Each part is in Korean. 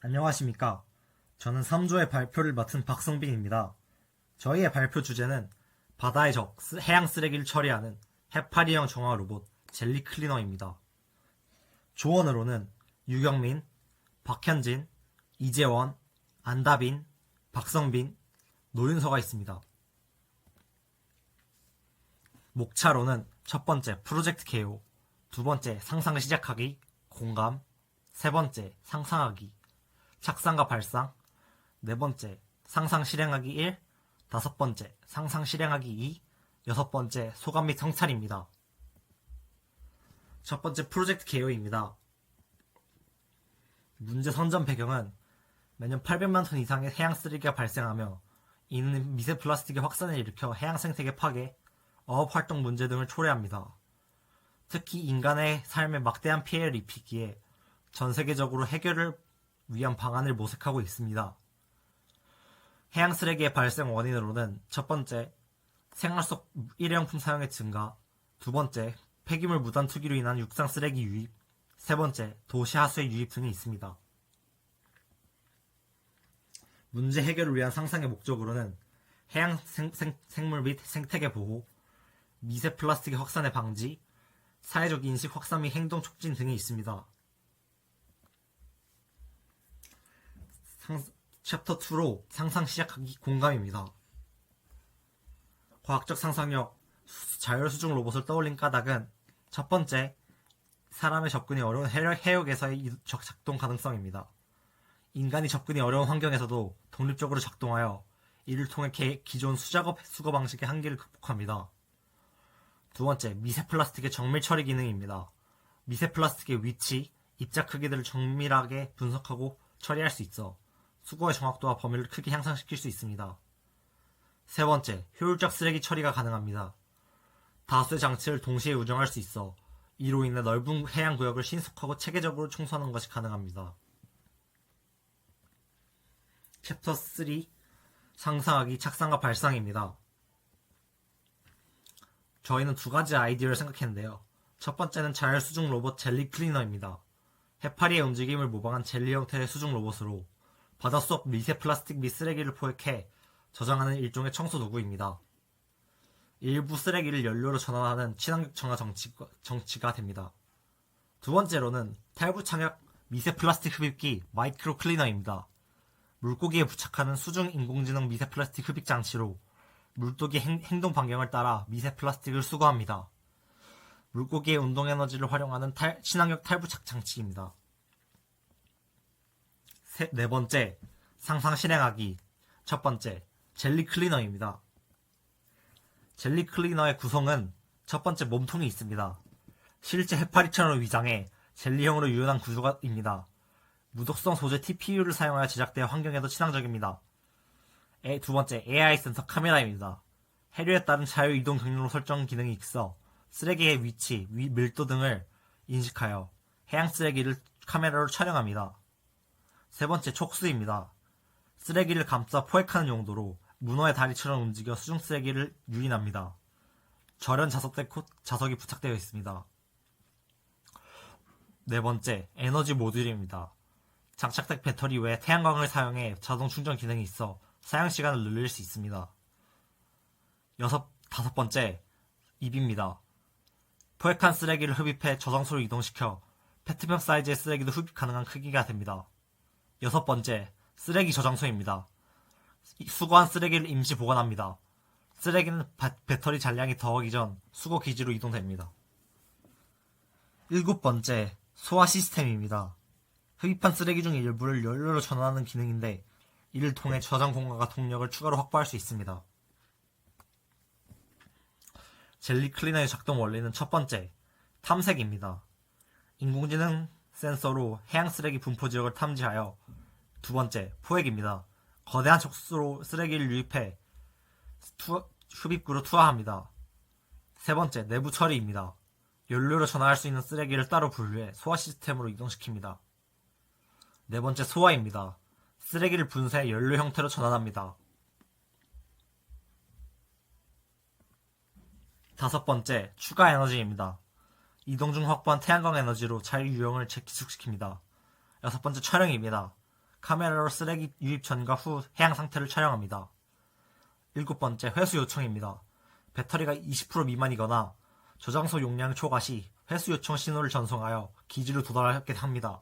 안녕하십니까. 저는 3조의 발표를 맡은 박성빈입니다. 저희의 발표 주제는 바다의 적, 해양 쓰레기를 처리하는 해파리형 정화 로봇 젤리 클리너입니다. 조언으로는 유경민, 박현진, 이재원, 안다빈, 박성빈, 노윤서가 있습니다. 목차로는 첫 번째 프로젝트 개요, 두 번째 상상 시작하기, 공감, 세 번째 상상하기, 착상과 발상, 네 번째 상상 실행하기 1, 다섯 번째 상상 실행하기 2, 여섯 번째 소감 및 성찰입니다. 첫 번째 프로젝트 개요입니다. 문제 선점 배경은 매년 800만 톤 이상의 해양 쓰레기가 발생하며 이는 미세 플라스틱의 확산을 일으켜 해양 생태계 파괴, 어업 활동 문제 등을 초래합니다. 특히 인간의 삶에 막대한 피해를 입히기에 전 세계적으로 해결을 위한 방안을 모색하고 있습니다. 해양 쓰레기의 발생 원인으로는 첫 번째, 생활 속 일회용품 사용의 증가, 두 번째, 폐기물 무단 투기로 인한 육상 쓰레기 유입, 세 번째, 도시 하수의 유입 등이 있습니다. 문제 해결을 위한 상상의 목적으로는 해양 생물 및 생태계 보호, 미세 플라스틱의 확산의 방지, 사회적 인식 확산 및 행동 촉진 등이 있습니다. 챕터 2로 상상 시작하기 공감입니다. 과학적 상상력, 자율수중 로봇을 떠올린 까닭은 첫 번째, 사람의 접근이 어려운 해역에서의 작동 가능성입니다. 인간이 접근이 어려운 환경에서도 독립적으로 작동하여 이를 통해 기존 수작업 수거 방식의 한계를 극복합니다. 두 번째, 미세 플라스틱의 정밀 처리 기능입니다. 미세 플라스틱의 위치, 입자 크기들을 정밀하게 분석하고 처리할 수 있어 수거의 정확도와 범위를 크게 향상시킬 수 있습니다. 세 번째, 효율적 쓰레기 처리가 가능합니다. 다수의 장치를 동시에 운영할 수 있어 이로 인해 넓은 해양 구역을 신속하고 체계적으로 청소하는 것이 가능합니다. 챕터 3, 상상하기, 착상과 발상입니다. 저희는 두 가지 아이디어를 생각했는데요. 첫 번째는 자율수중 로봇 젤리 클리너입니다. 해파리의 움직임을 모방한 젤리 형태의 수중 로봇으로 바닷속 미세 플라스틱 및 쓰레기를 포획해 저장하는 일종의 청소 도구입니다. 일부 쓰레기를 연료로 전환하는 친환경 정화 정치가 됩니다. 두 번째로는 탈부 착약 미세 플라스틱 흡입기 마이크로 클리너입니다. 물고기에 부착하는 수중 인공지능 미세 플라스틱 흡입 장치로 물고기 행동 반경을 따라 미세 플라스틱을 수거합니다. 물고기의 운동 에너지를 활용하는 친환경 탈부착 장치입니다. 네 번째, 상상 실행하기. 첫 번째, 젤리 클리너입니다. 젤리 클리너의 구성은 첫 번째 몸통이 있습니다. 실제 해파리처럼 위장해 젤리형으로 유연한 구조입니다. 무독성 소재 TPU를 사용하여 제작되어 환경에도 친환적입니다. 두 번째, AI 센서 카메라입니다. 해류에 따른 자유이동 경로 설정 기능이 있어 쓰레기의 위치, 밀도 등을 인식하여 해양 쓰레기를 카메라로 촬영합니다. 세 번째, 촉수입니다. 쓰레기를 감싸 포획하는 용도로 문어의 다리처럼 움직여 수중 쓰레기를 유인합니다. 절연 자석이 부착되어 있습니다. 네 번째, 에너지 모듈입니다. 장착된 배터리 외에 태양광을 사용해 자동 충전 기능이 있어 사용 시간을 늘릴 수 있습니다. 다섯 번째, 입입니다. 포획한 쓰레기를 흡입해 저장소로 이동시켜 페트병 사이즈의 쓰레기도 흡입 가능한 크기가 됩니다. 여섯 번째, 쓰레기 저장소입니다. 수거한 쓰레기를 임시 보관합니다. 쓰레기는 배터리 잔량이 더하기 전 수거 기지로 이동됩니다. 일곱 번째, 소화 시스템입니다. 흡입한 쓰레기 중 일부를 연료로 전환하는 기능인데 이를 통해 저장 공간과 동력을 추가로 확보할 수 있습니다. 젤리 클리너의 작동 원리는 첫 번째, 탐색입니다. 인공지능 센서로 해양 쓰레기 분포 지역을 탐지하여 두 번째, 포획입니다. 거대한 촉수로 쓰레기를 유입해 흡입구로 투하합니다. 세 번째, 내부 처리입니다. 연료로 전환할 수 있는 쓰레기를 따로 분류해 소화 시스템으로 이동시킵니다. 네 번째, 소화입니다. 쓰레기를 분쇄해 연료 형태로 전환합니다. 다섯 번째, 추가 에너지입니다. 이동 중 확보한 태양광 에너지로 자유 유형을 재기숙시킵니다. 여섯 번째, 촬영입니다. 카메라로 쓰레기 유입 전과 후 해양 상태를 촬영합니다. 7번째, 회수 요청입니다. 배터리가 20% 미만이거나 저장소 용량 초과 시 회수 요청 신호를 전송하여 기지로 도달하게 합니다.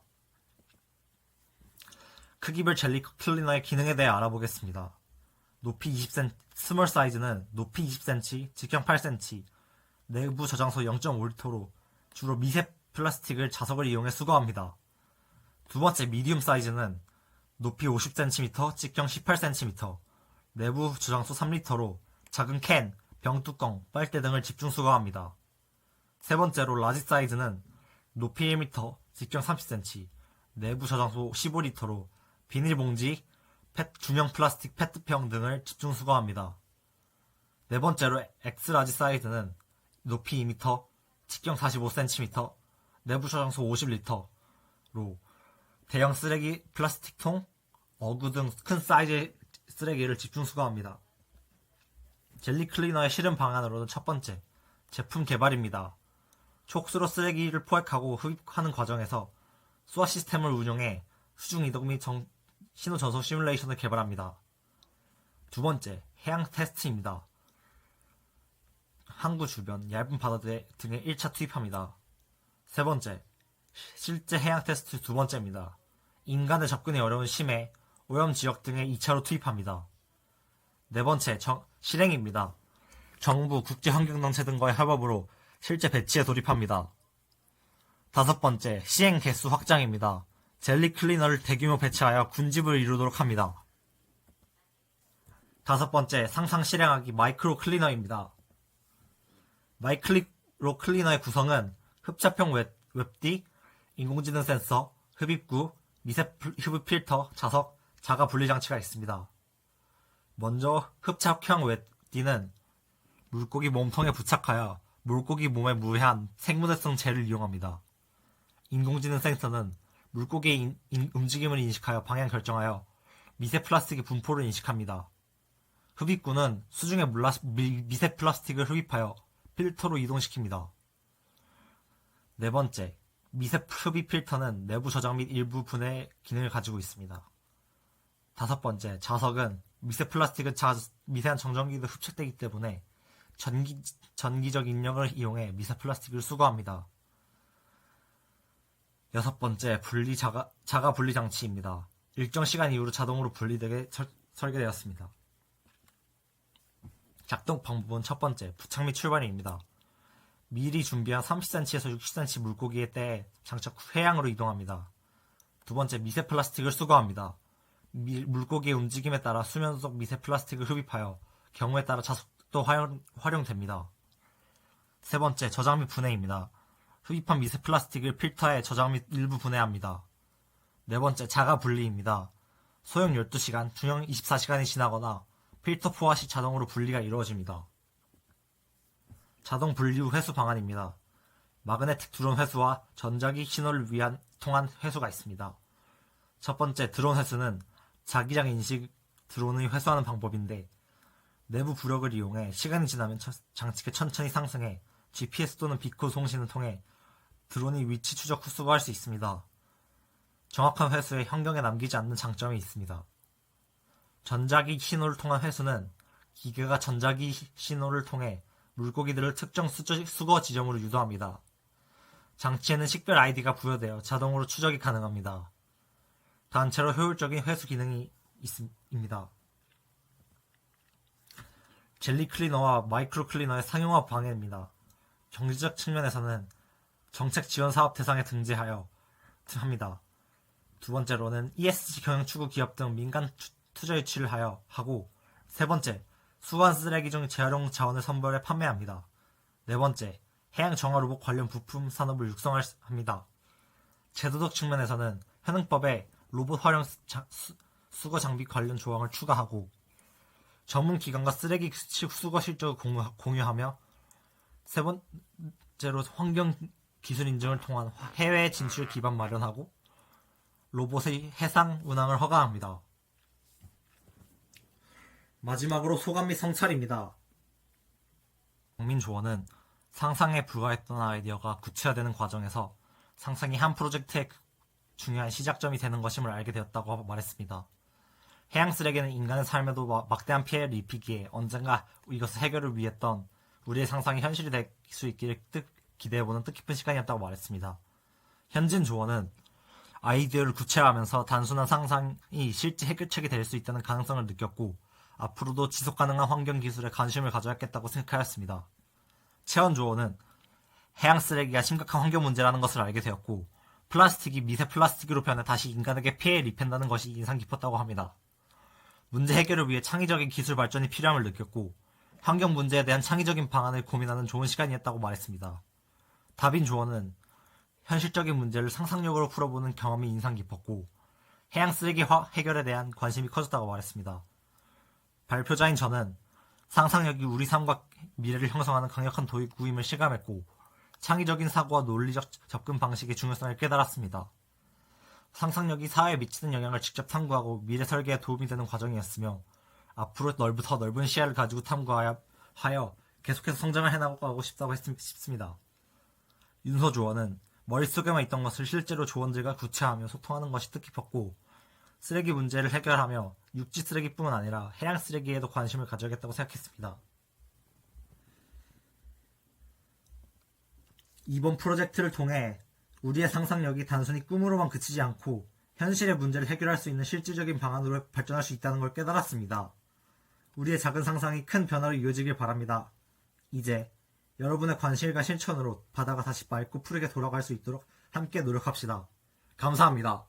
크기별 젤리 클리너의 기능에 대해 알아보겠습니다. 높이 20cm, 스몰 사이즈는 높이 20cm, 직경 8cm, 내부 저장소 0.5리터로 주로 미세 플라스틱을 자석을 이용해 수거합니다. 두 번째, 미디움 사이즈는 높이 50cm, 직경 18cm, 내부 저장소 3리터로 작은 캔, 병뚜껑, 빨대 등을 집중 수거합니다. 세 번째로 라지 사이즈는 높이 1m, 직경 30cm, 내부 저장소 15리터로 비닐봉지, 중형 플라스틱 페트병 등을 집중 수거합니다. 네 번째로 엑스라지 사이즈는 높이 2m, 직경 45cm, 내부 저장소 50리터로 대형 쓰레기, 플라스틱통, 어구 등 큰 사이즈의 쓰레기를 집중 수거합니다. 젤리 클리너의 실험 방안으로는 첫 번째, 제품 개발입니다. 촉수로 쓰레기를 포획하고 흡입하는 과정에서 수화 시스템을 운용해 수중 이동 및 신호 전송 시뮬레이션을 개발합니다. 두 번째, 해양 테스트입니다. 항구 주변 얇은 바다 등에 1차 투입합니다. 세 번째, 실제 해양 테스트 두 번째입니다. 인간의 접근이 어려운 심해, 오염 지역 등에 2차로 투입합니다. 네 번째, 실행입니다. 정부, 국제환경단체 등과의 협업으로 실제 배치에 돌입합니다. 다섯 번째, 시행 개수 확장입니다. 젤리 클리너를 대규모 배치하여 군집을 이루도록 합니다. 다섯 번째, 상상 실행하기 마이크로 클리너입니다. 마이크로 클리너의 구성은 흡착형 웹디, 인공지능 센서, 흡입구, 미세 흡입 필터, 자석, 자가 분리 장치가 있습니다. 먼저 흡착형 웹디는 물고기 몸통에 부착하여 물고기 몸에 무해한 생분해성 젤을 이용합니다. 인공지능 센서는 물고기의 움직임을 인식하여 방향 결정하여 미세 플라스틱의 분포를 인식합니다. 흡입구는 수중의 미세 플라스틱을 흡입하여 필터로 이동시킵니다. 네 번째, 미세 흡입 필터는 내부 저장 및 일부 분해 기능을 가지고 있습니다. 다섯 번째, 자석은 미세 플라스틱은 미세한 정전기도 흡착되기 때문에 전기적 인력을 이용해 미세 플라스틱을 수거합니다. 여섯 번째, 자가 분리 장치입니다. 일정 시간 이후로 자동으로 분리되게 설계되었습니다. 작동 방법은 첫 번째, 부착 및 출발입니다. 미리 준비한 30cm에서 60cm 물고기의 떼에 장착 후 해양으로 이동합니다. 두 번째, 미세 플라스틱을 수거합니다. 물고기의 움직임에 따라 수면 속 미세 플라스틱을 흡입하여 경우에 따라 자석도 활용됩니다. 세 번째, 저장 및 분해입니다. 흡입한 미세 플라스틱을 필터에 저장 및 일부 분해합니다. 네 번째, 자가 분리입니다. 소형 12시간, 중형 24시간이 지나거나 필터 포화 시 자동으로 분리가 이루어집니다. 자동 분리 후 회수 방안입니다. 마그네틱 드론 회수와 전자기 신호를 통한 회수가 있습니다. 첫 번째, 드론 회수는 자기장 인식 드론을 회수하는 방법인데 내부 부력을 이용해 시간이 지나면 장치가 천천히 상승해 GPS 또는 비코 송신을 통해 드론이 위치 추적 후 수거할 수 있습니다. 정확한 회수에 환경에 남기지 않는 장점이 있습니다. 전자기 신호를 통한 회수는 기계가 전자기 신호를 통해 물고기들을 특정 수거 지점으로 유도합니다. 장치에는 식별 아이디가 부여되어 자동으로 추적이 가능합니다. 단체로 효율적인 회수 기능이 있습니다. 젤리 클리너와 마이크로 클리너의 상용화 방해입니다. 경제적 측면에서는 정책 지원 사업 대상에 등재하여 합니다. 두 번째로는 ESG 경영 추구 기업 등 민간 투자 유치를 하고 세 번째, 수거한 쓰레기 중 재활용 자원을 선별해 판매합니다. 네 번째, 해양 정화 로봇 관련 부품 산업을 육성합니다. 제도적 측면에서는 현행법에 로봇 활용 수거 장비 관련 조항을 추가하고 전문 기관과 쓰레기 수거 실적을 공유하며 세 번째로 환경 기술 인증을 통한 해외 진출 기반 마련하고 로봇의 해상 운항을 허가합니다. 마지막으로 소감 및 성찰입니다. 국민조언은 상상에 불과했던 아이디어가 구체화되는 과정에서 상상이 한 프로젝트의 중요한 시작점이 되는 것임을 알게 되었다고 말했습니다. 해양 쓰레기는 인간의 삶에도 막대한 피해를 입히기에 언젠가 이것을 해결을 위했던 우리의 상상이 현실이 될 수 있기를 기대해보는 뜻깊은 시간이었다고 말했습니다. 현진 조원은 아이디어를 구체화하면서 단순한 상상이 실제 해결책이 될 수 있다는 가능성을 느꼈고 앞으로도 지속가능한 환경기술에 관심을 가져야겠다고 생각하였습니다. 채원 조원은 해양 쓰레기가 심각한 환경 문제라는 것을 알게 되었고 플라스틱이 미세 플라스틱으로 변해 다시 인간에게 피해를 입힌다는 것이 인상 깊었다고 합니다. 문제 해결을 위해 창의적인 기술 발전이 필요함을 느꼈고 환경 문제에 대한 창의적인 방안을 고민하는 좋은 시간이었다고 말했습니다. 다빈 조원은 현실적인 문제를 상상력으로 풀어보는 경험이 인상 깊었고 해양 쓰레기 해결에 대한 관심이 커졌다고 말했습니다. 발표자인 저는 상상력이 우리 삶과 미래를 형성하는 강력한 도구임을 실감했고 창의적인 사고와 논리적 접근 방식의 중요성을 깨달았습니다. 상상력이 사회에 미치는 영향을 직접 탐구하고 미래 설계에 도움이 되는 과정이었으며 앞으로 더 넓은 시야를 가지고 탐구하여 계속해서 성장을 해나가고 싶다고 싶습니다. 윤서 조원은 머릿속에만 있던 것을 실제로 조원들과 구체화하며 소통하는 것이 뜻깊었고 쓰레기 문제를 해결하며 육지 쓰레기뿐만 아니라 해양 쓰레기에도 관심을 가져야겠다고 생각했습니다. 이번 프로젝트를 통해 우리의 상상력이 단순히 꿈으로만 그치지 않고 현실의 문제를 해결할 수 있는 실질적인 방안으로 발전할 수 있다는 걸 깨달았습니다. 우리의 작은 상상이 큰 변화로 이어지길 바랍니다. 이제 여러분의 관심과 실천으로 바다가 다시 맑고 푸르게 돌아갈 수 있도록 함께 노력합시다. 감사합니다.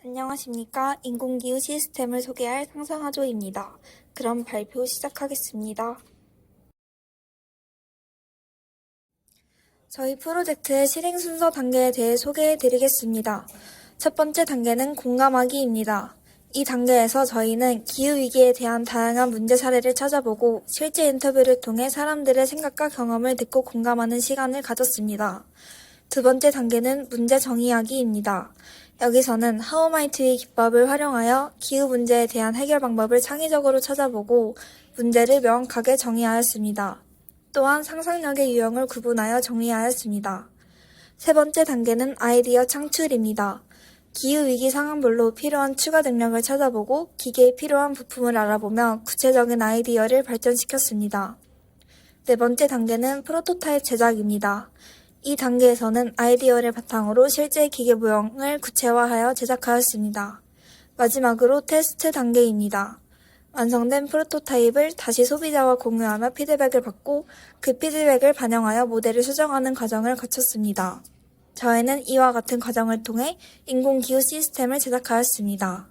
안녕하십니까. 인공기후 시스템을 소개할 상상하조입니다. 그럼 발표 시작하겠습니다. 저희 프로젝트의 실행 순서 단계에 대해 소개해 드리겠습니다. 첫 번째 단계는 공감하기입니다. 이 단계에서 저희는 기후위기에 대한 다양한 문제 사례를 찾아보고 실제 인터뷰를 통해 사람들의 생각과 경험을 듣고 공감하는 시간을 가졌습니다. 두 번째 단계는 문제 정의하기입니다. 여기서는 하우마이트의 기법을 활용하여 기후 문제에 대한 해결 방법을 창의적으로 찾아보고 문제를 명확하게 정의하였습니다. 또한 상상력의 유형을 구분하여 정리하였습니다. 세 번째 단계는 아이디어 창출입니다. 기후위기 상황별로 필요한 추가 능력을 찾아보고 기계에 필요한 부품을 알아보며 구체적인 아이디어를 발전시켰습니다. 네 번째 단계는 프로토타입 제작입니다. 이 단계에서는 아이디어를 바탕으로 실제 기계 모형을 구체화하여 제작하였습니다. 마지막으로 테스트 단계입니다. 완성된 프로토타입을 다시 소비자와 공유하며 피드백을 받고 그 피드백을 반영하여 모델을 수정하는 과정을 거쳤습니다. 저희는 이와 같은 과정을 통해 인공기후 시스템을 제작하였습니다.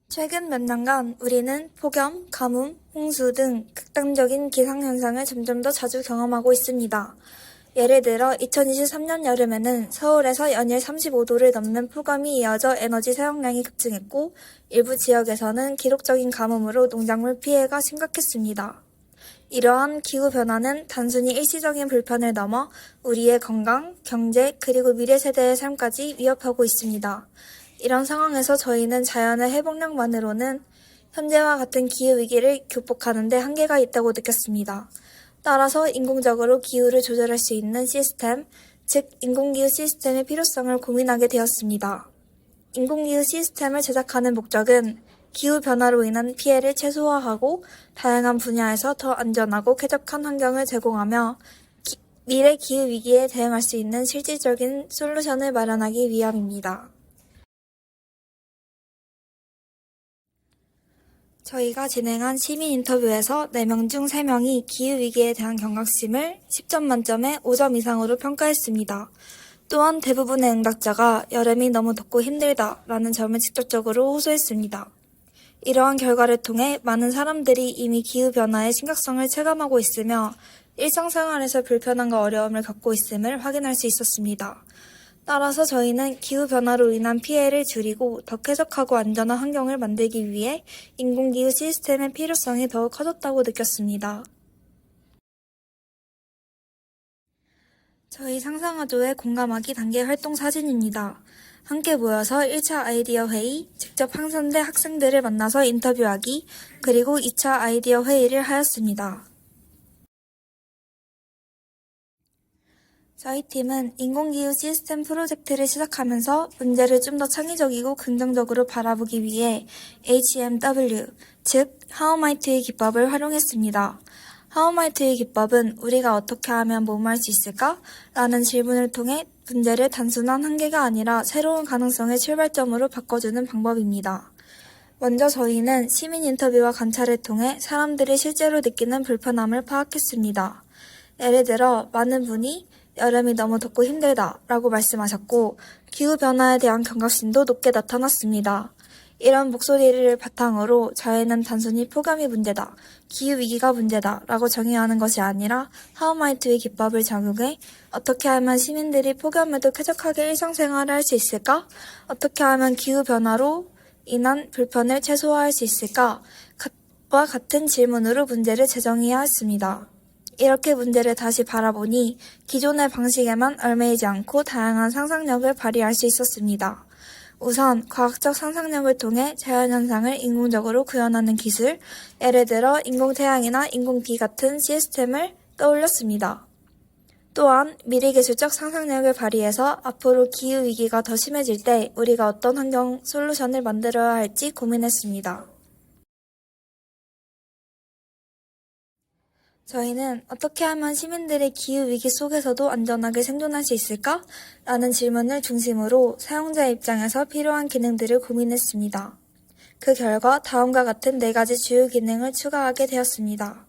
최근 몇 년간 우리는 폭염, 가뭄, 홍수 등 극단적인 기상현상을 점점 더 자주 경험하고 있습니다. 예를 들어 2023년 여름에는 서울에서 연일 35도를 넘는 폭염이 이어져 에너지 사용량이 급증했고 일부 지역에서는 기록적인 가뭄으로 농작물 피해가 심각했습니다. 이러한 기후변화는 단순히 일시적인 불편을 넘어 우리의 건강, 경제, 그리고 미래 세대의 삶까지 위협하고 있습니다. 이런 상황에서 저희는 자연의 회복력만으로는 현재와 같은 기후위기를 극복하는 데 한계가 있다고 느꼈습니다. 따라서 인공적으로 기후를 조절할 수 있는 시스템, 즉 인공기후 시스템의 필요성을 고민하게 되었습니다. 인공기후 시스템을 제작하는 목적은 기후변화로 인한 피해를 최소화하고 다양한 분야에서 더 안전하고 쾌적한 환경을 제공하며 미래 기후위기에 대응할 수 있는 실질적인 솔루션을 마련하기 위함입니다. 저희가 진행한 시민 인터뷰에서 4명 중 3명이 기후위기에 대한 경각심을 10점 만점에 5점 이상으로 평가했습니다. 또한 대부분의 응답자가 여름이 너무 덥고 힘들다 라는 점을 직접적으로 호소했습니다. 이러한 결과를 통해 많은 사람들이 이미 기후변화의 심각성을 체감하고 있으며 일상생활에서 불편함과 어려움을 겪고 있음을 확인할 수 있었습니다. 따라서 저희는 기후변화로 인한 피해를 줄이고 더 쾌적하고 안전한 환경을 만들기 위해 인공기후 시스템의 필요성이 더욱 커졌다고 느꼈습니다. 저희 상상하조의 공감하기 단계 활동 사진입니다. 함께 모여서 1차 아이디어 회의, 직접 항선대 학생들을 만나서 인터뷰하기, 그리고 2차 아이디어 회의를 하였습니다. 저희 팀은 인공기후 시스템 프로젝트를 시작하면서 문제를 좀 더 창의적이고 긍정적으로 바라보기 위해 HMW, 즉 하우마이트의 기법을 활용했습니다. 하우마이트의 기법은 우리가 어떻게 하면 뭐뭐 할 수 있을까? 라는 질문을 통해 문제를 단순한 한계가 아니라 새로운 가능성의 출발점으로 바꿔주는 방법입니다. 먼저 저희는 시민 인터뷰와 관찰을 통해 사람들이 실제로 느끼는 불편함을 파악했습니다. 예를 들어 많은 분이 여름이 너무 덥고 힘들다 라고 말씀하셨고 기후변화에 대한 경각심도 높게 나타났습니다. 이런 목소리를 바탕으로 저희는 단순히 폭염이 문제다, 기후위기가 문제다 라고 정의하는 것이 아니라 하우마이트의 기법을 적용해 어떻게 하면 시민들이 폭염에도 쾌적하게 일상생활을 할 수 있을까? 어떻게 하면 기후변화로 인한 불편을 최소화할 수 있을까? 와 같은 질문으로 문제를 재정의해야 했습니다. 이렇게 문제를 다시 바라보니 기존의 방식에만 얽매이지 않고 다양한 상상력을 발휘할 수 있었습니다. 우선 과학적 상상력을 통해 자연현상을 인공적으로 구현하는 기술, 예를 들어 인공태양이나 인공비 같은 시스템을 떠올렸습니다. 또한 미래기술적 상상력을 발휘해서 앞으로 기후위기가 더 심해질 때 우리가 어떤 환경 솔루션을 만들어야 할지 고민했습니다. 저희는 어떻게 하면 시민들의 기후위기 속에서도 안전하게 생존할 수 있을까? 라는 질문을 중심으로 사용자 입장에서 필요한 기능들을 고민했습니다. 그 결과 다음과 같은 4가지 주요 기능을 추가하게 되었습니다.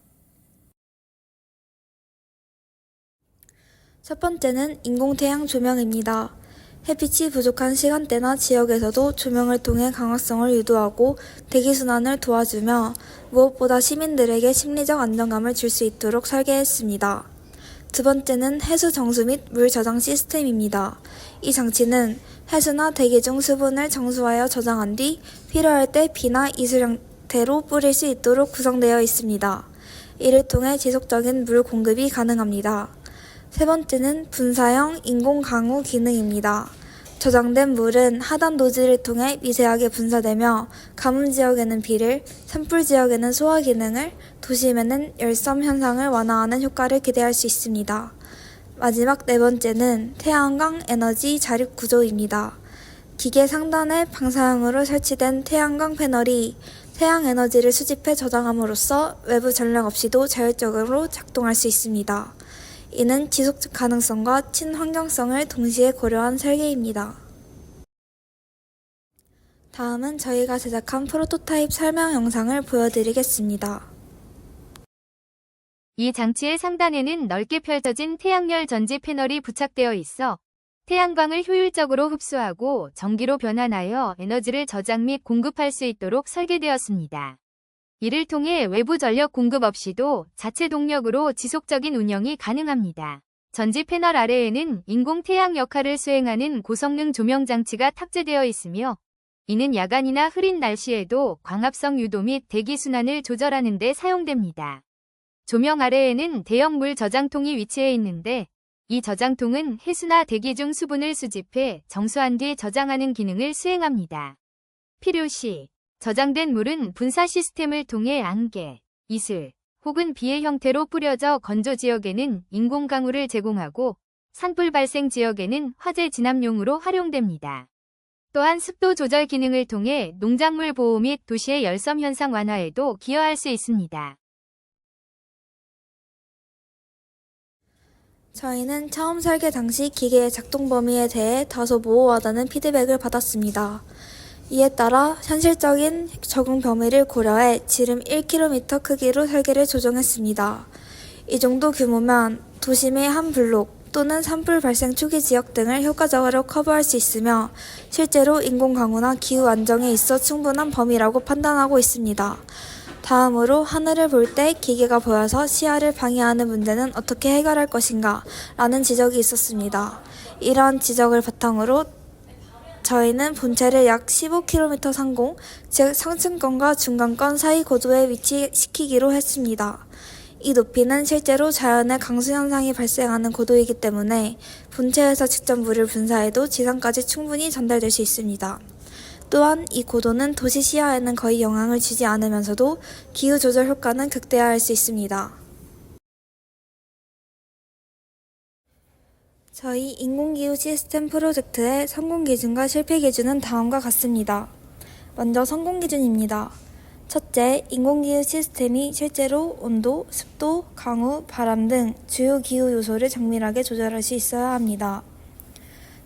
첫 번째는 인공태양 조명입니다. 햇빛이 부족한 시간대나 지역에서도 조명을 통해 광합성을 유도하고 대기순환을 도와주며 무엇보다 시민들에게 심리적 안정감을 줄 수 있도록 설계했습니다. 두 번째는 해수 정수 및 물 저장 시스템입니다. 이 장치는 해수나 대기 중 수분을 정수하여 저장한 뒤 필요할 때 비나 이슬 형태로 뿌릴 수 있도록 구성되어 있습니다. 이를 통해 지속적인 물 공급이 가능합니다. 세 번째는 분사형 인공 강우 기능입니다. 저장된 물은 하단 노즐을 통해 미세하게 분사되며 가뭄 지역에는 비를, 산불 지역에는 소화 기능을, 도심에는 열섬 현상을 완화하는 효과를 기대할 수 있습니다. 마지막 네 번째는 태양광 에너지 자립 구조입니다. 기계 상단에 방사형으로 설치된 태양광 패널이 태양 에너지를 수집해 저장함으로써 외부 전력 없이도 자율적으로 작동할 수 있습니다. 이는 지속 가능성과 친환경성을 동시에 고려한 설계입니다. 다음은 저희가 제작한 프로토타입 설명 영상을 보여드리겠습니다. 이 장치의 상단에는 넓게 펼쳐진 태양열 전지 패널이 부착되어 있어 태양광을 효율적으로 흡수하고 전기로 변환하여 에너지를 저장 및 공급할 수 있도록 설계되었습니다. 이를 통해 외부 전력 공급 없이도 자체 동력으로 지속적인 운영이 가능합니다. 전지 패널 아래에는 인공 태양 역할을 수행하는 고성능 조명 장치가 탑재되어 있으며 이는 야간이나 흐린 날씨에도 광합성 유도 및 대기 순환을 조절하는 데 사용됩니다. 조명 아래에는 대형 물 저장통이 위치해 있는데 이 저장통은 해수나 대기 중 수분을 수집해 정수한 뒤 저장하는 기능을 수행합니다. 필요시 저장된 물은 분사 시스템을 통해 안개, 이슬 혹은 비의 형태로 뿌려져 건조 지역에는 인공 강우를 제공하고 산불 발생 지역에는 화재 진압용으로 활용됩니다. 또한 습도 조절 기능을 통해 농작물 보호 및 도시의 열섬 현상 완화에도 기여할 수 있습니다. 저희는 처음 설계 당시 기계의 작동 범위에 대해 다소 모호하다는 피드백을 받았습니다. 이에 따라 현실적인 적용 범위를 고려해 지름 1km 크기로 설계를 조정했습니다. 이 정도 규모면 도심의 한 블록 또는 산불 발생 초기 지역 등을 효과적으로 커버할 수 있으며 실제로 인공 강우나 기후 안정에 있어 충분한 범위라고 판단하고 있습니다. 다음으로 하늘을 볼 때 기계가 보여서 시야를 방해하는 문제는 어떻게 해결할 것인가 라는 지적이 있었습니다. 이러한 지적을 바탕으로 저희는 본체를 약 15km 상공, 즉 상층권과 중간권 사이 고도에 위치시키기로 했습니다. 이 높이는 실제로 자연의 강수 현상이 발생하는 고도이기 때문에 본체에서 직접 물을 분사해도 지상까지 충분히 전달될 수 있습니다. 또한 이 고도는 도시 시야에는 거의 영향을 주지 않으면서도 기후 조절 효과는 극대화할 수 있습니다. 저희 인공기후 시스템 프로젝트의 성공 기준과 실패 기준은 다음과 같습니다. 먼저 성공 기준입니다. 첫째, 인공기후 시스템이 실제로 온도, 습도, 강우, 바람 등 주요 기후 요소를 정밀하게 조절할 수 있어야 합니다.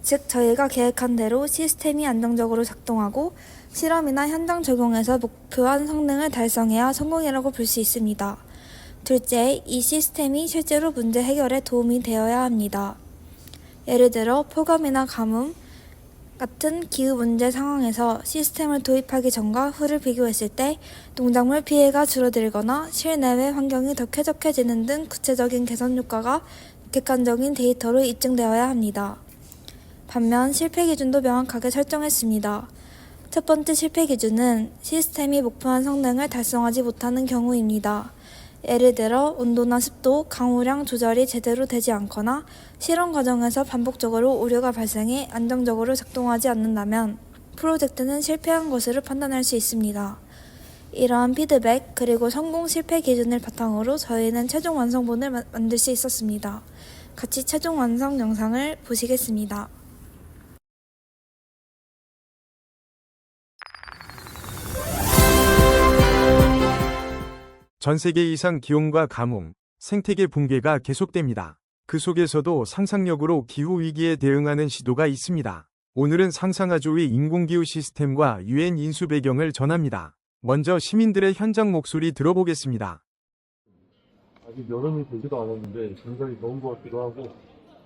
즉, 저희가 계획한 대로 시스템이 안정적으로 작동하고 실험이나 현장 적용에서 목표한 성능을 달성해야 성공이라고 볼 수 있습니다. 둘째, 이 시스템이 실제로 문제 해결에 도움이 되어야 합니다. 예를 들어 폭염이나 가뭄 같은 기후 문제 상황에서 시스템을 도입하기 전과 후를 비교했을 때 농작물 피해가 줄어들거나 실내외 환경이 더 쾌적해지는 등 구체적인 개선 효과가 객관적인 데이터로 입증되어야 합니다. 반면 실패 기준도 명확하게 설정했습니다. 첫 번째 실패 기준은 시스템이 목표한 성능을 달성하지 못하는 경우입니다. 예를 들어 온도나 습도, 강우량 조절이 제대로 되지 않거나 실험 과정에서 반복적으로 오류가 발생해 안정적으로 작동하지 않는다면 프로젝트는 실패한 것으로 판단할 수 있습니다. 이러한 피드백 그리고 성공 실패 기준을 바탕으로 저희는 최종 완성본을 만들 수 있었습니다. 같이 최종 완성 영상을 보시겠습니다. 전 세계 이상 기온과 가뭄, 생태계 붕괴가 계속됩니다. 그 속에서도 상상력으로 기후위기에 대응하는 시도가 있습니다. 오늘은 상상아조의 인공기후 시스템과 UN 인수 배경을 전합니다. 먼저 시민들의 현장 목소리 들어보겠습니다. 아직 여름이 되지도 않았는데 굉장히 더운 것 같기도 하고,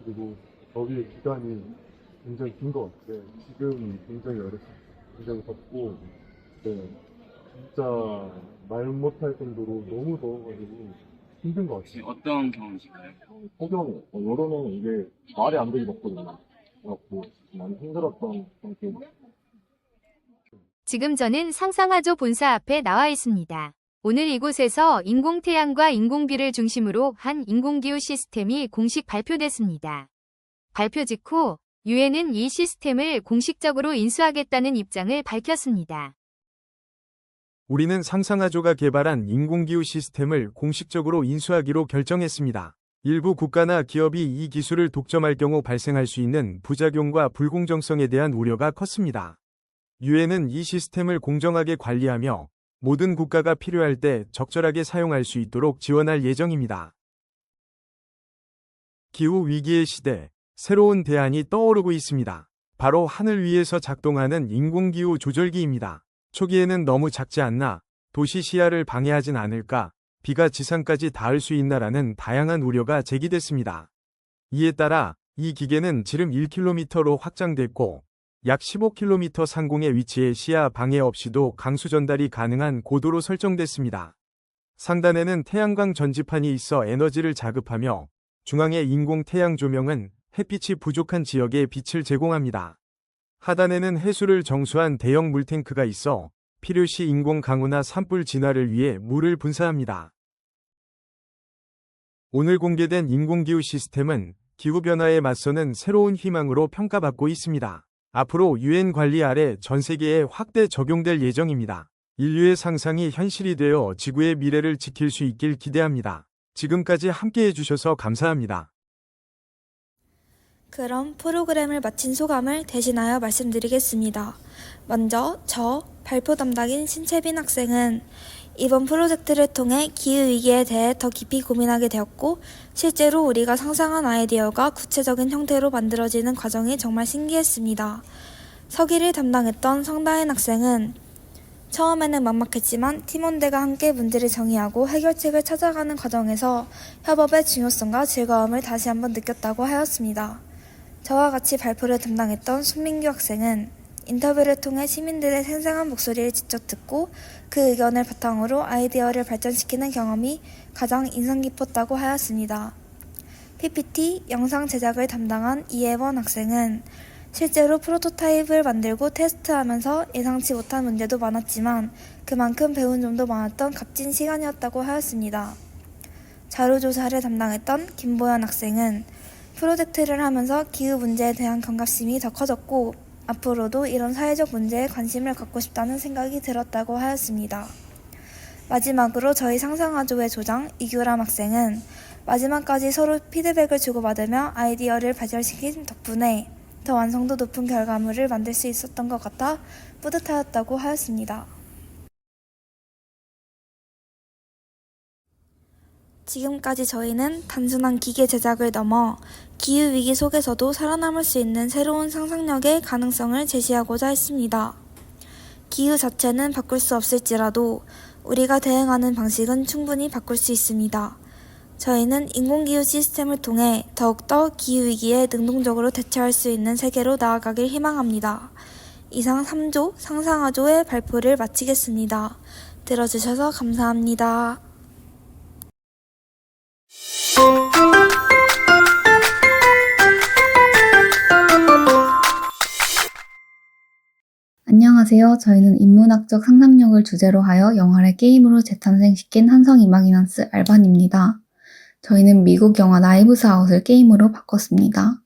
그리고 더위의 기간이 굉장히 긴 것 같아요. 지금 굉장히 어렵습니다. 굉장히 덥고, 네, 진짜 말 못할 정도로 너무 더워가지고 힘든 것 같아요. 어떤 경험이실까요? 혹은 여름에는 이게 말이 안 되게 덥거든요. 그래갖고 많이 힘들었던 그런 기억이 있어요. 지금 저는 상상하조 본사 앞에 나와 있습니다. 오늘 이곳에서 인공태양과 인공비를 중심으로 한 인공기후 시스템이 공식 발표됐습니다. 발표 직후 유엔은 이 시스템을 공식적으로 인수하겠다는 입장을 밝혔습니다. 우리는 상상아조가 개발한 인공기후 시스템을 공식적으로 인수하기로 결정했습니다. 일부 국가나 기업이 이 기술을 독점할 경우 발생할 수 있는 부작용과 불공정성에 대한 우려가 컸습니다. 유엔은 이 시스템을 공정하게 관리하며 모든 국가가 필요할 때 적절하게 사용할 수 있도록 지원할 예정입니다. 기후 위기의 시대, 새로운 대안이 떠오르고 있습니다. 바로 하늘 위에서 작동하는 인공기후 조절기입니다. 초기에는 너무 작지 않나, 도시 시야를 방해하진 않을까, 비가 지상까지 닿을 수 있나라는 다양한 우려가 제기됐습니다. 이에 따라 이 기계는 지름 1km로 확장됐고 약 15km 상공의 위치에 시야 방해 없이도 강수 전달이 가능한 고도로 설정됐습니다. 상단에는 태양광 전지판이 있어 에너지를 자급하며 중앙의 인공 태양 조명은 햇빛이 부족한 지역에 빛을 제공합니다. 하단에는 해수를 정수한 대형 물탱크가 있어 필요시 인공 강우나 산불 진화를 위해 물을 분사합니다. 오늘 공개된 인공기후 시스템은 기후변화에 맞서는 새로운 희망으로 평가받고 있습니다. 앞으로 유엔 관리 아래 전 세계에 확대 적용될 예정입니다. 인류의 상상이 현실이 되어 지구의 미래를 지킬 수 있길 기대합니다. 지금까지 함께해 주셔서 감사합니다. 그럼 프로그램을 마친 소감을 대신하여 말씀드리겠습니다. 먼저 발표 담당인 신채빈 학생은 이번 프로젝트를 통해 기후위기에 대해 더 깊이 고민하게 되었고 실제로 우리가 상상한 아이디어가 구체적인 형태로 만들어지는 과정이 정말 신기했습니다. 서기를 담당했던 성다인 학생은 처음에는 막막했지만 팀원들과 함께 문제를 정의하고 해결책을 찾아가는 과정에서 협업의 중요성과 즐거움을 다시 한번 느꼈다고 하였습니다. 저와 같이 발표를 담당했던 손민규 학생은 인터뷰를 통해 시민들의 생생한 목소리를 직접 듣고 그 의견을 바탕으로 아이디어를 발전시키는 경험이 가장 인상 깊었다고 하였습니다. PPT 영상 제작을 담당한 이혜원 학생은 실제로 프로토타입을 만들고 테스트하면서 예상치 못한 문제도 많았지만 그만큼 배운 점도 많았던 값진 시간이었다고 하였습니다. 자료조사를 담당했던 김보연 학생은 프로젝트를 하면서 기후 문제에 대한 경각심이 더 커졌고 앞으로도 이런 사회적 문제에 관심을 갖고 싶다는 생각이 들었다고 하였습니다. 마지막으로 저희 상상아조의 조장 이규람 학생은 마지막까지 서로 피드백을 주고받으며 아이디어를 발전시킨 덕분에 더 완성도 높은 결과물을 만들 수 있었던 것 같아 뿌듯하였다고 하였습니다. 지금까지 저희는 단순한 기계 제작을 넘어 기후위기 속에서도 살아남을 수 있는 새로운 상상력의 가능성을 제시하고자 했습니다. 기후 자체는 바꿀 수 없을지라도 우리가 대응하는 방식은 충분히 바꿀 수 있습니다. 저희는 인공기후 시스템을 통해 더욱더 기후위기에 능동적으로 대처할 수 있는 세계로 나아가길 희망합니다. 이상 3조 상상아조의 발표를 마치겠습니다. 들어주셔서 감사합니다. 안녕하세요. 저희는 인문학적 상상력을 주제로 하여 영화를 게임으로 재탄생시킨 한성 이마기넌스 알반입니다. 저희는 미국 영화 나이브스 아웃을 게임으로 바꿨습니다.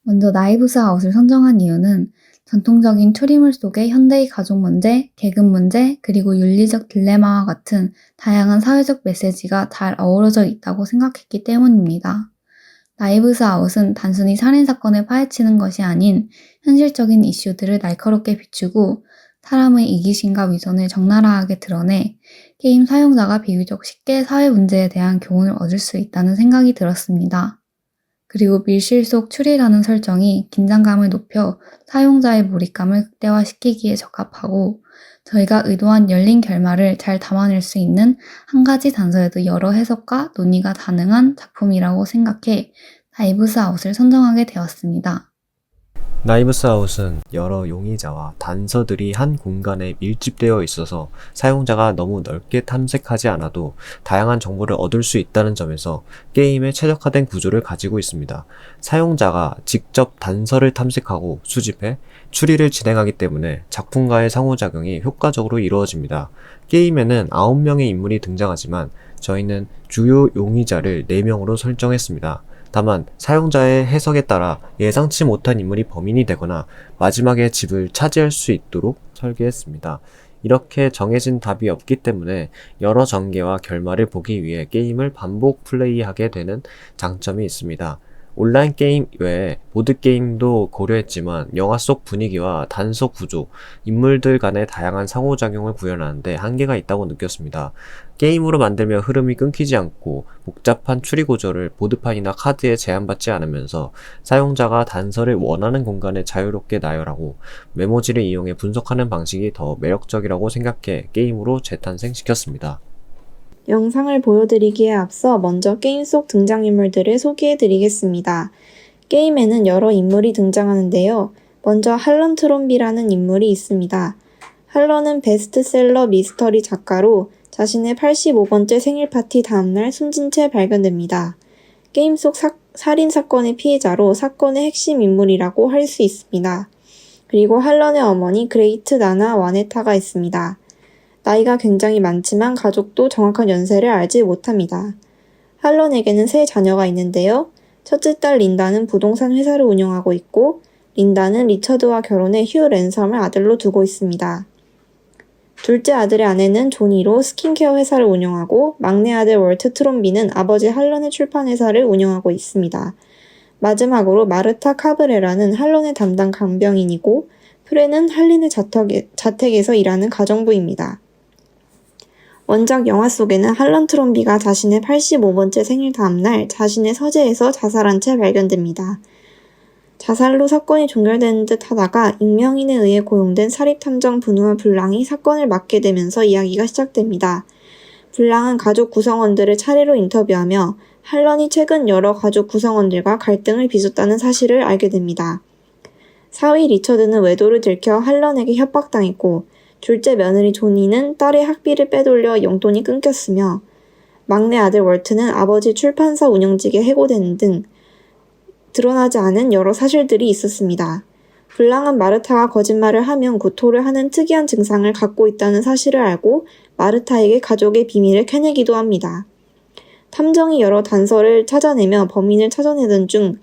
먼저 나이브스 아웃을 선정한 이유는 전통적인 추리물 속의 현대의 가족 문제, 계급 문제, 그리고 윤리적 딜레마와 같은 다양한 사회적 메시지가 잘 어우러져 있다고 생각했기 때문입니다. 나이브스 아웃은 단순히 살인사건을 파헤치는 것이 아닌 현실적인 이슈들을 날카롭게 비추고 사람의 이기심과 위선을 적나라하게 드러내 게임 사용자가 비교적 쉽게 사회 문제에 대한 교훈을 얻을 수 있다는 생각이 들었습니다. 그리고 밀실 속 추리라는 설정이 긴장감을 높여 사용자의 몰입감을 극대화시키기에 적합하고 저희가 의도한 열린 결말을 잘 담아낼 수 있는 한 가지 단서에도 여러 해석과 논의가 가능한 작품이라고 생각해 나이브스 아웃을 선정하게 되었습니다. 나이브스 아웃은 여러 용의자와 단서들이 한 공간에 밀집되어 있어서 사용자가 너무 넓게 탐색하지 않아도 다양한 정보를 얻을 수 있다는 점에서 게임에 최적화된 구조를 가지고 있습니다. 사용자가 직접 단서를 탐색하고 수집해 추리를 진행하기 때문에 작품과의 상호작용이 효과적으로 이루어집니다. 게임에는 9명의 인물이 등장하지만 저희는 주요 용의자를 4명으로 설정했습니다. 다만 사용자의 해석에 따라 예상치 못한 인물이 범인이 되거나 마지막에 집을 차지할 수 있도록 설계했습니다. 이렇게 정해진 답이 없기 때문에 여러 전개와 결말을 보기 위해 게임을 반복 플레이하게 되는 장점이 있습니다. 온라인 게임 외에 보드게임도 고려했지만 영화 속 분위기와 단서 구조, 인물들 간의 다양한 상호작용을 구현하는데 한계가 있다고 느꼈습니다. 게임으로 만들며 흐름이 끊기지 않고 복잡한 추리 구조를 보드판이나 카드에 제한받지 않으면서 사용자가 단서를 원하는 공간에 자유롭게 나열하고 메모지를 이용해 분석하는 방식이 더 매력적이라고 생각해 게임으로 재탄생시켰습니다. 영상을 보여드리기에 앞서 먼저 게임 속 등장인물들을 소개해드리겠습니다. 게임에는 여러 인물이 등장하는데요. 먼저 할런 트롬비라는 인물이 있습니다. 할런은 베스트셀러 미스터리 작가로 자신의 85번째 생일 파티 다음날 숨진 채 발견됩니다. 게임 속 살인 사건의 피해자로 사건의 핵심 인물이라고 할 수 있습니다. 그리고 할런의 어머니 그레이트 나나 와네타가 있습니다. 나이가 굉장히 많지만 가족도 정확한 연세를 알지 못합니다. 할런에게는 3 자녀가 있는데요. 첫째 딸 린다는 부동산 회사를 운영하고 있고 린다는 리처드와 결혼해 휴 랜섬을 아들로 두고 있습니다. 둘째 아들의 아내는 조니로 스킨케어 회사를 운영하고 막내 아들 월트 트롬비는 아버지 할런의 출판 회사를 운영하고 있습니다. 마지막으로 마르타 카브레라는 할런의 담당 간병인이고 프레는 할린의 자택에서 일하는 가정부입니다. 원작 영화 속에는 할런 트롬비가 자신의 85번째 생일 다음날 자신의 서재에서 자살한 채 발견됩니다. 자살로 사건이 종결되는 듯 하다가 익명인에 의해 고용된 사립탐정 분우와 블랑이 사건을 맡게 되면서 이야기가 시작됩니다. 블랑은 가족 구성원들을 차례로 인터뷰하며 할런이 최근 여러 가족 구성원들과 갈등을 빚었다는 사실을 알게 됩니다. 사위 리처드는 외도를 들켜 할런에게 협박당했고 둘째 며느리 조니는 딸의 학비를 빼돌려 용돈이 끊겼으며 막내 아들 월트는 아버지 출판사 운영직에 해고되는 등 드러나지 않은 여러 사실들이 있었습니다. 블랑은 마르타가 거짓말을 하면 구토를 하는 특이한 증상을 갖고 있다는 사실을 알고 마르타에게 가족의 비밀을 캐내기도 합니다. 탐정이 여러 단서를 찾아내며 범인을 찾아내던 중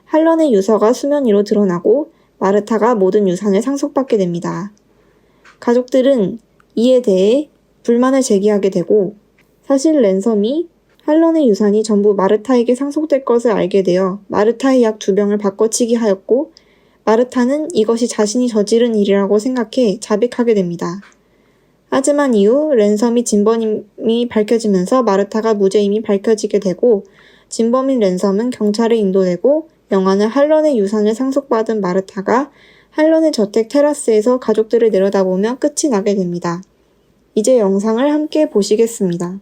할런의 유서가 수면 위로 드러나고 마르타가 모든 유산을 상속받게 됩니다. 가족들은 이에 대해 불만을 제기하게 되고 사실 랜섬이 할런의 유산이 전부 마르타에게 상속될 것을 알게 되어 마르타의 약 2병을 바꿔치기 하였고 마르타는 이것이 자신이 저지른 일이라고 생각해 자백하게 됩니다. 하지만 이후 랜섬이 진범임이 밝혀지면서 마르타가 무죄임이 밝혀지게 되고 진범인 랜섬은 경찰에 인도되고 영화는 할런의 유산을 상속받은 마르타가 할런의 저택 테라스에서 가족들을 내려다보며 끝이 나게 됩니다. 이제 영상을 함께 보시겠습니다.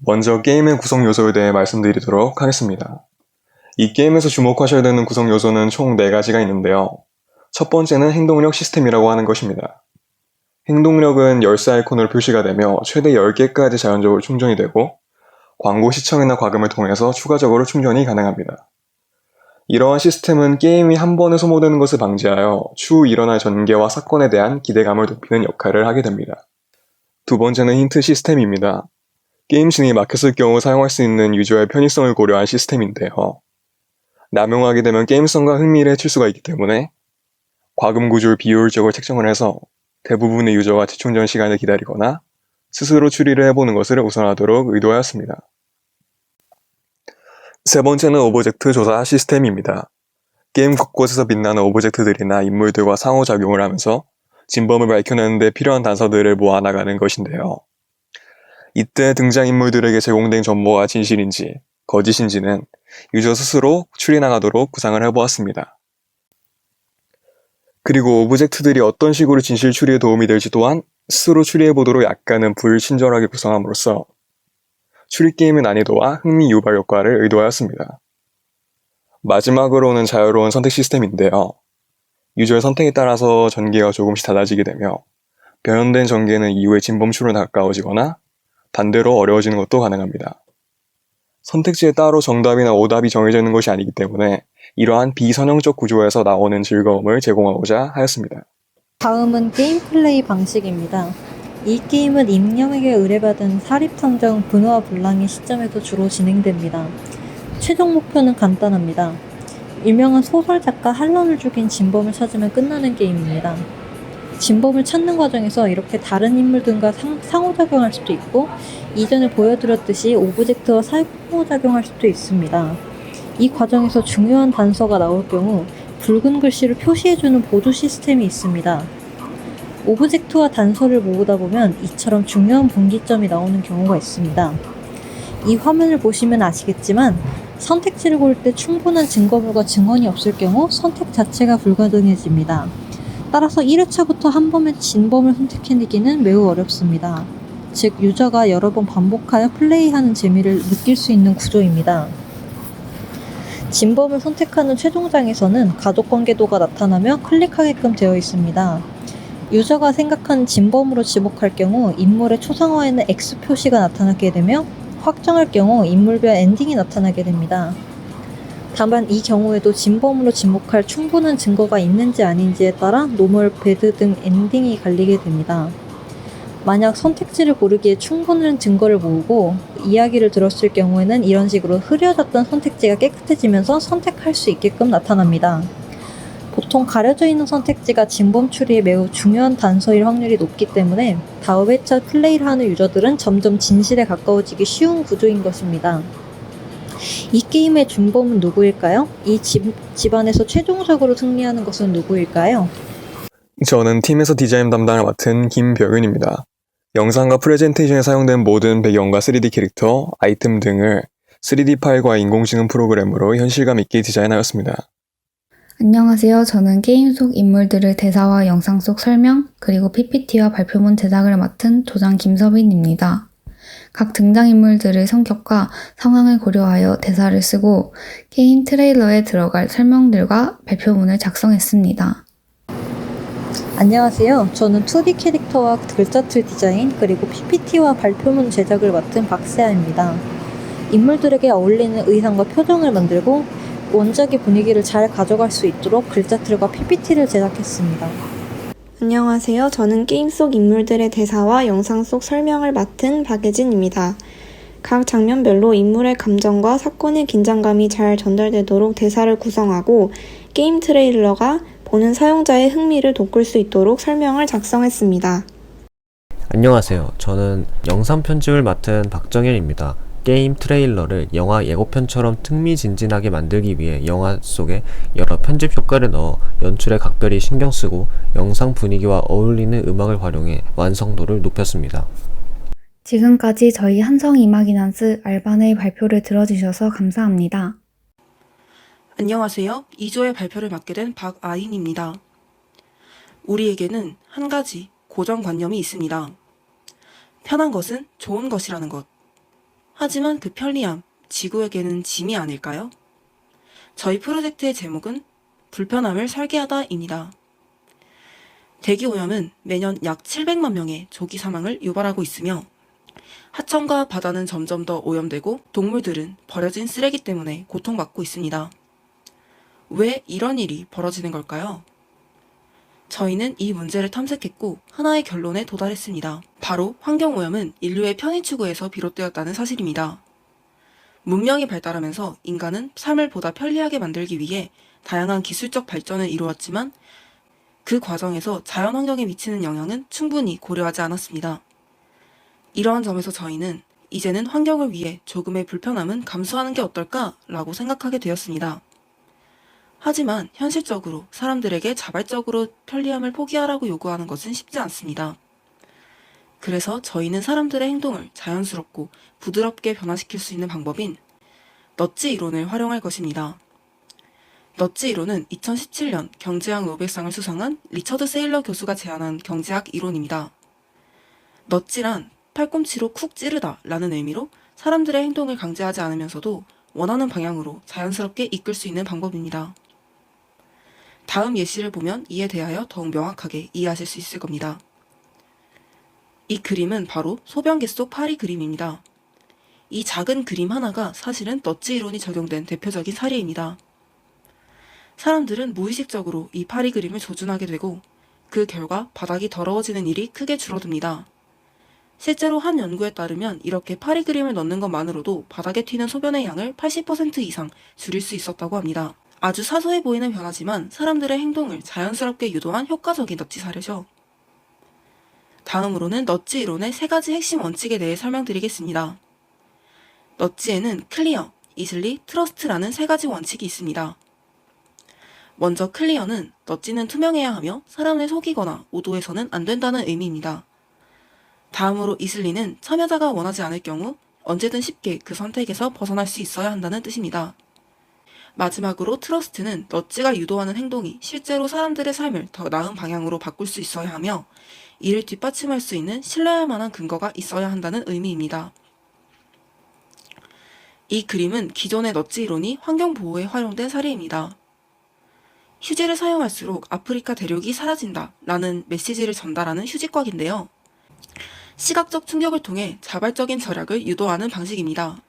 먼저 게임의 구성 요소에 대해 말씀드리도록 하겠습니다. 이 게임에서 주목하셔야 되는 구성 요소는 총 4가지가 있는데요. 첫 번째는 행동력 시스템이라고 하는 것입니다. 행동력은 열쇠 아이콘으로 표시가 되며 최대 10개까지 자연적으로 충전이 되고 광고 시청이나 과금을 통해서 추가적으로 충전이 가능합니다. 이러한 시스템은 게임이 한 번에 소모되는 것을 방지하여 추후 일어날 전개와 사건에 대한 기대감을 높이는 역할을 하게 됩니다. 두 번째는 힌트 시스템입니다. 게임 진이 막혔을 경우 사용할 수 있는 유저의 편의성을 고려한 시스템인데요. 남용하게 되면 게임성과 흥미를 해칠 수가 있기 때문에 과금 구조를 비효율적으로 책정을 해서 대부분의 유저가 재충전 시간을 기다리거나 스스로 추리를 해보는 것을 우선하도록 의도하였습니다. 세 번째는 오브젝트 조사 시스템입니다. 게임 곳곳에서 빛나는 오브젝트들이나 인물들과 상호작용을 하면서 진범을 밝혀내는 데 필요한 단서들을 모아나가는 것인데요. 이때 등장인물들에게 제공된 정보가 진실인지 거짓인지는 유저 스스로 추리나가도록 구상을 해보았습니다. 그리고 오브젝트들이 어떤 식으로 진실 추리에 도움이 될지 또한 스스로 추리해보도록 약간은 불친절하게 구성함으로써 추리게임의 난이도와 흥미 유발 효과를 의도하였습니다. 마지막으로는 자유로운 선택 시스템인데요. 유저의 선택에 따라서 전개가 조금씩 달라지게 되며 변형된 전개는 이후에 진범 추론에 가까워지거나 반대로 어려워지는 것도 가능합니다. 선택지에 따로 정답이나 오답이 정해져 있는 것이 아니기 때문에 이러한 비선형적 구조에서 나오는 즐거움을 제공하고자 하였습니다. 다음은 게임 플레이 방식입니다. 이 게임은 임영에게 의뢰받은 사립탐정 분노와 불랑의 시점에서 주로 진행됩니다. 최종 목표는 간단합니다. 유명한 소설작가 할런을 죽인 진범을 찾으면 끝나는 게임입니다. 진범을 찾는 과정에서 이렇게 다른 인물들과 상호작용할 수도 있고 이전에 보여드렸듯이 오브젝트와 상호작용할 수도 있습니다. 이 과정에서 중요한 단서가 나올 경우 붉은 글씨를 표시해주는 보조 시스템이 있습니다. 오브젝트와 단서를 모으다 보면 이처럼 중요한 분기점이 나오는 경우가 있습니다. 이 화면을 보시면 아시겠지만 선택지를 고를 때 충분한 증거물과 증언이 없을 경우 선택 자체가 불가능해집니다. 따라서 1회차부터 한 번에 진범을 선택해내기는 매우 어렵습니다. 즉 유저가 여러 번 반복하여 플레이하는 재미를 느낄 수 있는 구조입니다. 진범을 선택하는 최종장에서는 가족관계도가 나타나며 클릭하게끔 되어 있습니다. 유저가 생각하는 진범으로 지목할 경우 인물의 초상화에는 X 표시가 나타나게 되며 확정할 경우 인물별 엔딩이 나타나게 됩니다. 다만 이 경우에도 진범으로 지목할 충분한 증거가 있는지 아닌지에 따라 노멀, 배드 등 엔딩이 갈리게 됩니다. 만약 선택지를 고르기에 충분한 증거를 모으고 이야기를 들었을 경우에는 이런 식으로 흐려졌던 선택지가 깨끗해지면서 선택할 수 있게끔 나타납니다. 보통 가려져 있는 선택지가 진범 추리에 매우 중요한 단서일 확률이 높기 때문에 다음 회차 플레이를 하는 유저들은 점점 진실에 가까워지기 쉬운 구조인 것입니다. 이 게임의 진범은 누구일까요? 이 집안에서 최종적으로 승리하는 것은 누구일까요? 저는 팀에서 디자인 담당을 맡은 김병윤입니다. 영상과 프레젠테이션에 사용된 모든 배경과 3D 캐릭터, 아이템 등을 3D 파일과 인공지능 프로그램으로 현실감 있게 디자인하였습니다. 안녕하세요. 저는 게임 속 인물들을 대사와 영상 속 설명, 그리고 PPT와 발표문 제작을 맡은 조장 김서빈입니다. 각 등장인물들의 성격과 상황을 고려하여 대사를 쓰고 게임 트레일러에 들어갈 설명들과 발표문을 작성했습니다. 안녕하세요. 저는 2D 캐릭터와 글자틀 디자인 그리고 PPT와 발표문 제작을 맡은 박세아입니다. 인물들에게 어울리는 의상과 표정을 만들고 원작의 분위기를 잘 가져갈 수 있도록 글자틀과 PPT를 제작했습니다. 안녕하세요. 저는 게임 속 인물들의 대사와 영상 속 설명을 맡은 박예진입니다. 각 장면별로 인물의 감정과 사건의 긴장감이 잘 전달되도록 대사를 구성하고 게임 트레일러가 보는 사용자의 흥미를 돋굴 수 있도록 설명을 작성했습니다. 안녕하세요. 저는 영상 편집을 맡은 박정현입니다. 게임 트레일러를 영화 예고편처럼 흥미진진하게 만들기 위해 영화 속에 여러 편집 효과를 넣어 연출에 각별히 신경쓰고 영상 분위기와 어울리는 음악을 활용해 완성도를 높였습니다. 지금까지 저희 한성 이마기넌스 알반의 발표를 들어주셔서 감사합니다. 안녕하세요. 2조의 발표를 맡게 된 박아인입니다. 우리에게는 한 가지 고정관념이 있습니다. 편한 것은 좋은 것이라는 것. 하지만 그 편리함, 지구에게는 짐이 아닐까요? 저희 프로젝트의 제목은 불편함을 설계하다입니다. 대기오염은 매년 약 700만 명의 조기 사망을 유발하고 있으며 하천과 바다는 점점 더 오염되고 동물들은 버려진 쓰레기 때문에 고통받고 있습니다. 왜 이런 일이 벌어지는 걸까요? 저희는 이 문제를 탐색했고 하나의 결론에 도달했습니다. 바로 환경오염은 인류의 편의 추구에서 비롯되었다는 사실입니다. 문명이 발달하면서 인간은 삶을 보다 편리하게 만들기 위해 다양한 기술적 발전을 이루었지만 그 과정에서 자연환경에 미치는 영향은 충분히 고려하지 않았습니다. 이러한 점에서 저희는 이제는 환경을 위해 조금의 불편함은 감수하는 게 어떨까라고 생각하게 되었습니다. 하지만 현실적으로 사람들에게 자발적으로 편리함을 포기하라고 요구하는 것은 쉽지 않습니다. 그래서 저희는 사람들의 행동을 자연스럽고 부드럽게 변화시킬 수 있는 방법인 넛지 이론을 활용할 것입니다. 넛지 이론은 2017년 경제학 노벨상을 수상한 리처드 세일러 교수가 제안한 경제학 이론입니다. 넛지란 팔꿈치로 쿡 찌르다 라는 의미로 사람들의 행동을 강제하지 않으면서도 원하는 방향으로 자연스럽게 이끌 수 있는 방법입니다. 다음 예시를 보면 이에 대하여 더욱 명확하게 이해하실 수 있을 겁니다. 이 그림은 바로 소변기 속 파리 그림입니다. 이 작은 그림 하나가 사실은 넛지 이론이 적용된 대표적인 사례입니다. 사람들은 무의식적으로 이 파리 그림을 조준하게 되고 그 결과 바닥이 더러워지는 일이 크게 줄어듭니다. 실제로 한 연구에 따르면 이렇게 파리 그림을 넣는 것만으로도 바닥에 튀는 소변의 양을 80% 이상 줄일 수 있었다고 합니다. 아주 사소해 보이는 변화지만 사람들의 행동을 자연스럽게 유도한 효과적인 넛지 사례죠. 다음으로는 넛지 이론의 3가지 핵심 원칙에 대해 설명드리겠습니다. 넛지에는 클리어, 이즐리, 트러스트라는 3가지 원칙이 있습니다. 먼저 클리어는 넛지는 투명해야 하며 사람을 속이거나 오도해서는 안 된다는 의미입니다. 다음으로 이즐리는 참여자가 원하지 않을 경우 언제든 쉽게 그 선택에서 벗어날 수 있어야 한다는 뜻입니다. 마지막으로 트러스트는 넛지가 유도하는 행동이 실제로 사람들의 삶을 더 나은 방향으로 바꿀 수 있어야 하며 이를 뒷받침할 수 있는 신뢰할 만한 근거가 있어야 한다는 의미입니다. 이 그림은 기존의 넛지 이론이 환경보호에 활용된 사례입니다. 휴지를 사용할수록 아프리카 대륙이 사라진다 라는 메시지를 전달하는 휴지곽인데요. 시각적 충격을 통해 자발적인 절약을 유도하는 방식입니다.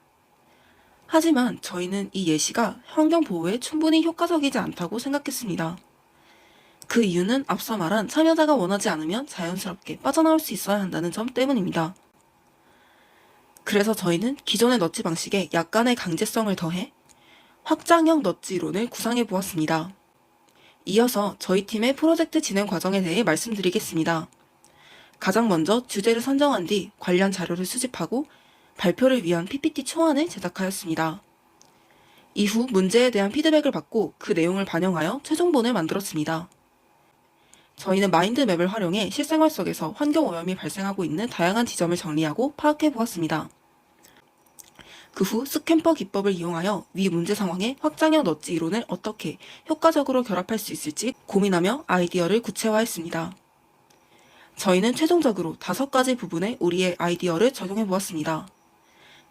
하지만 저희는 이 예시가 환경보호에 충분히 효과적이지 않다고 생각했습니다. 그 이유는 앞서 말한 참여자가 원하지 않으면 자연스럽게 빠져나올 수 있어야 한다는 점 때문입니다. 그래서 저희는 기존의 넛지 방식에 약간의 강제성을 더해 확장형 넛지 이론을 구상해 보았습니다. 이어서 저희 팀의 프로젝트 진행 과정에 대해 말씀드리겠습니다. 가장 먼저 주제를 선정한 뒤 관련 자료를 수집하고 발표를 위한 PPT 초안을 제작하였습니다. 이후 문제에 대한 피드백을 받고 그 내용을 반영하여 최종본을 만들었습니다. 저희는 마인드맵을 활용해 실생활 속에서 환경오염이 발생하고 있는 다양한 지점을 정리하고 파악해 보았습니다. 그 후 스캠퍼 기법을 이용하여 위 문제 상황에 확장형 넛지 이론을 어떻게 효과적으로 결합할 수 있을지 고민하며 아이디어를 구체화했습니다. 저희는 최종적으로 5가지 부분에 우리의 아이디어를 적용해 보았습니다.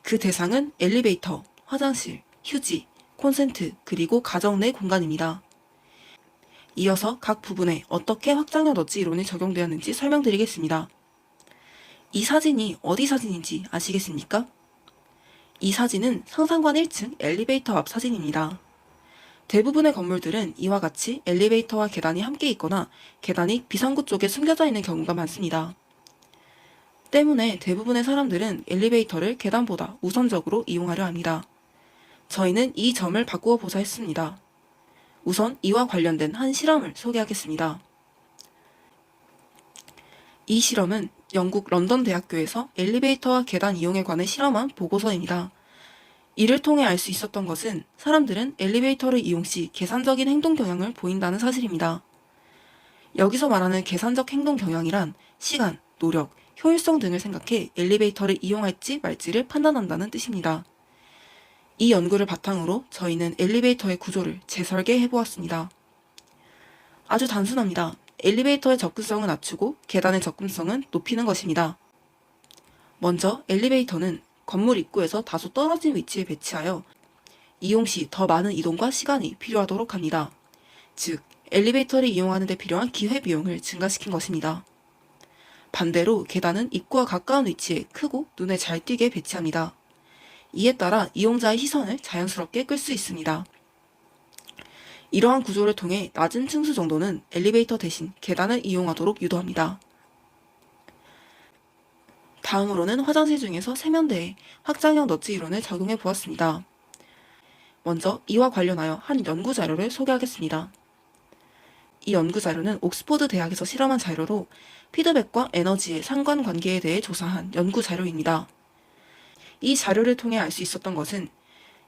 그 대상은 엘리베이터, 화장실, 휴지, 콘센트, 그리고 가정 내 공간입니다. 이어서 각 부분에 어떻게 확장형 넛지 이론이 적용되었는지 설명드리겠습니다. 이 사진이 어디 사진인지 아시겠습니까? 이 사진은 상상관 1층 엘리베이터 앞 사진입니다. 대부분의 건물들은 이와 같이 엘리베이터와 계단이 함께 있거나 계단이 비상구 쪽에 숨겨져 있는 경우가 많습니다. 때문에 대부분의 사람들은 엘리베이터를 계단보다 우선적으로 이용하려 합니다. 저희는 이 점을 바꾸어 보자 했습니다. 우선 이와 관련된 한 실험을 소개하겠습니다. 이 실험은 영국 런던 대학교에서 엘리베이터와 계단 이용에 관해 실험한 보고서입니다. 이를 통해 알 수 있었던 것은 사람들은 엘리베이터를 이용 시 계산적인 행동 경향을 보인다는 사실입니다. 여기서 말하는 계산적 행동 경향이란 시간, 노력, 효율성 등을 생각해 엘리베이터를 이용할지 말지를 판단한다는 뜻입니다. 이 연구를 바탕으로 저희는 엘리베이터의 구조를 재설계해 보았습니다. 아주 단순합니다. 엘리베이터의 접근성을 낮추고 계단의 접근성은 높이는 것입니다. 먼저 엘리베이터는 건물 입구에서 다소 떨어진 위치에 배치하여 이용 시 더 많은 이동과 시간이 필요하도록 합니다. 즉, 엘리베이터를 이용하는 데 필요한 기회비용을 증가시킨 것입니다. 반대로 계단은 입구와 가까운 위치에 크고 눈에 잘 띄게 배치합니다. 이에 따라 이용자의 시선을 자연스럽게 끌 수 있습니다. 이러한 구조를 통해 낮은 층수 정도는 엘리베이터 대신 계단을 이용하도록 유도합니다. 다음으로는 화장실 중에서 세면대에 확장형 너츠 이론을 적용해 보았습니다. 먼저 이와 관련하여 한 연구 자료를 소개하겠습니다. 이 연구 자료는 옥스포드 대학에서 실험한 자료로 피드백과 에너지의 상관관계에 대해 조사한 연구 자료입니다. 이 자료를 통해 알 수 있었던 것은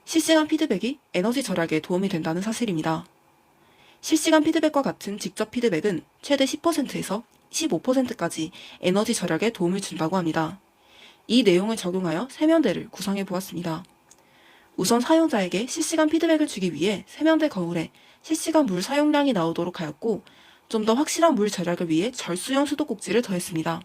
실시간 피드백이 에너지 절약에 도움이 된다는 사실입니다. 실시간 피드백과 같은 직접 피드백은 최대 10%에서 15%까지 에너지 절약에 도움을 준다고 합니다. 이 내용을 적용하여 세면대를 구성해 보았습니다. 우선 사용자에게 실시간 피드백을 주기 위해 세면대 거울에 실시간 물 사용량이 나오도록 하였고, 좀 더 확실한 물 절약을 위해 절수형 수도꼭지를 더했습니다.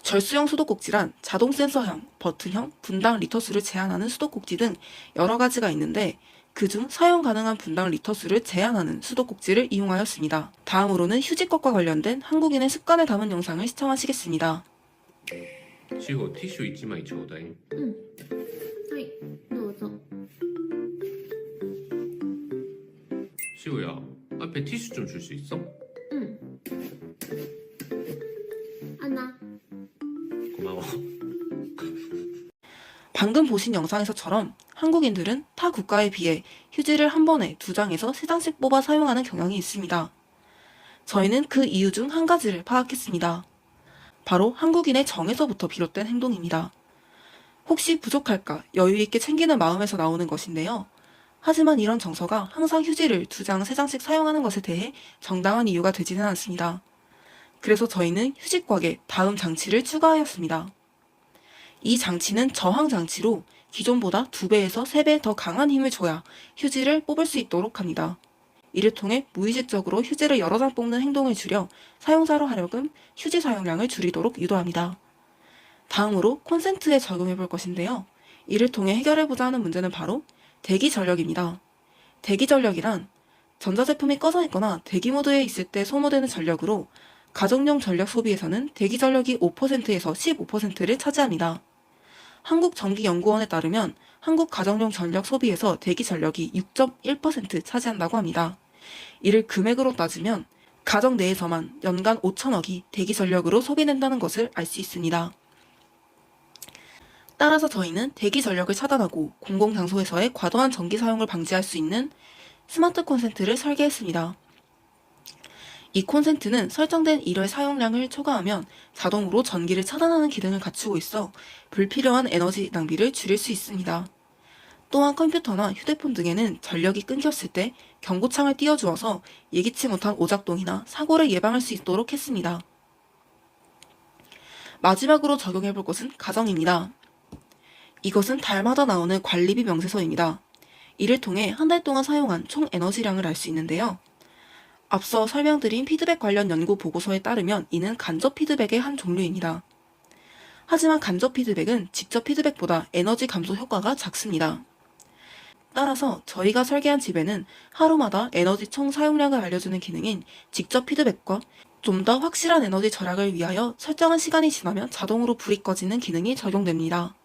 절수형 수도꼭지란 자동 센서형, 버튼형, 분당 리터수를 제한하는 수도꼭지 등 여러 가지가 있는데, 그중 사용 가능한 분당 리터수를 제한하는 수도꼭지를 이용하였습니다. 다음으로는 휴지것과 관련된 한국인의 습관을 담은 영상을 시청하시겠습니다. 志保ティッシュ1枚ちょうだい。はい、どうぞ。시우야, 앞에 티슈 좀 줄 수 있어? 응. 하나. 고마워. 방금 보신 영상에서처럼 한국인들은 타 국가에 비해 휴지를 한 번에 2장에서 3장씩 뽑아 사용하는 경향이 있습니다. 저희는 그 이유 중 한 가지를 파악했습니다. 바로 한국인의 정에서부터 비롯된 행동입니다. 혹시 부족할까 여유있게 챙기는 마음에서 나오는 것인데요. 하지만 이런 정서가 항상 휴지를 2장, 3장씩 사용하는 것에 대해 정당한 이유가 되지는 않습니다. 그래서 저희는 휴지곽에 다음 장치를 추가하였습니다. 이 장치는 저항 장치로 기존보다 2배에서 3배 더 강한 힘을 줘야 휴지를 뽑을 수 있도록 합니다. 이를 통해 무의식적으로 휴지를 여러 장 뽑는 행동을 줄여 사용자로 하여금 휴지 사용량을 줄이도록 유도합니다. 다음으로 콘센트에 적용해 볼 것인데요. 이를 통해 해결해보자 하는 문제는 바로 대기 전력입니다. 대기 전력이란 전자제품이 꺼져 있거나 대기 모드에 있을 때 소모되는 전력으로 가정용 전력 소비에서는 대기 전력이 5%에서 15%를 차지합니다. 한국전기연구원에 따르면 한국 가정용 전력 소비에서 대기 전력이 6.1% 차지한다고 합니다. 이를 금액으로 따지면 가정 내에서만 연간 5천억이 대기 전력으로 소비된다는 것을 알 수 있습니다. 따라서 저희는 대기 전력을 차단하고 공공장소에서의 과도한 전기 사용을 방지할 수 있는 스마트 콘센트를 설계했습니다. 이 콘센트는 설정된 일회 사용량을 초과하면 자동으로 전기를 차단하는 기능을 갖추고 있어 불필요한 에너지 낭비를 줄일 수 있습니다. 또한 컴퓨터나 휴대폰 등에는 전력이 끊겼을 때 경고창을 띄워주어서 예기치 못한 오작동이나 사고를 예방할 수 있도록 했습니다. 마지막으로 적용해볼 것은 가정입니다. 이것은 달마다 나오는 관리비 명세서입니다. 이를 통해 한 달 동안 사용한 총 에너지량을 알 수 있는데요. 앞서 설명드린 피드백 관련 연구 보고서에 따르면 이는 간접 피드백의 한 종류입니다. 하지만 간접 피드백은 직접 피드백보다 에너지 감소 효과가 작습니다. 따라서 저희가 설계한 집에는 하루마다 에너지 총 사용량을 알려주는 기능인 직접 피드백과 좀 더 확실한 에너지 절약을 위하여 설정한 시간이 지나면 자동으로 불이 꺼지는 기능이 적용됩니다.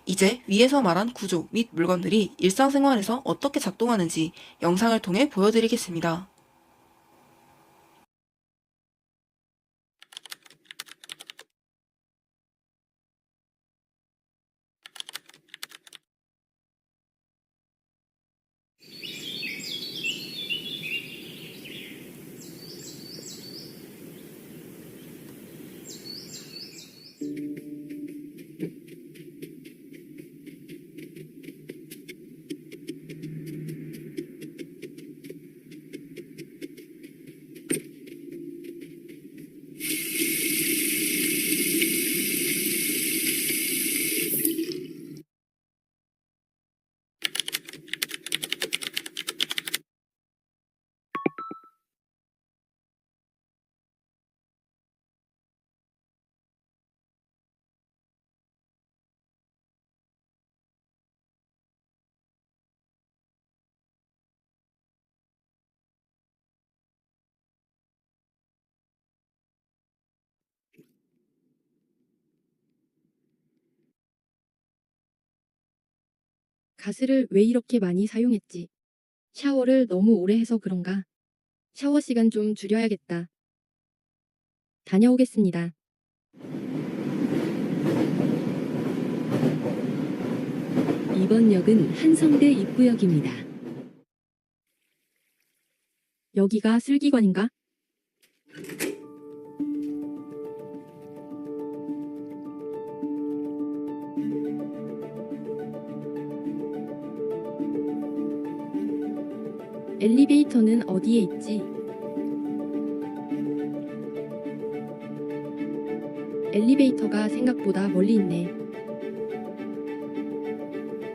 이제 위에서 말한 구조 및 물건들이 일상생활에서 어떻게 작동하는지 영상을 통해 보여드리겠습니다. 가스를 왜 이렇게 많이 사용했지? 샤워를 너무 오래 해서 그런가? 샤워 시간 좀 줄여야겠다. 다녀오겠습니다. 이번 역은 한성대 입구역입니다. 여기가 슬기관인가? 엘리베이터는 어디에 있지? 엘리베이터가 생각보다 멀리 있네.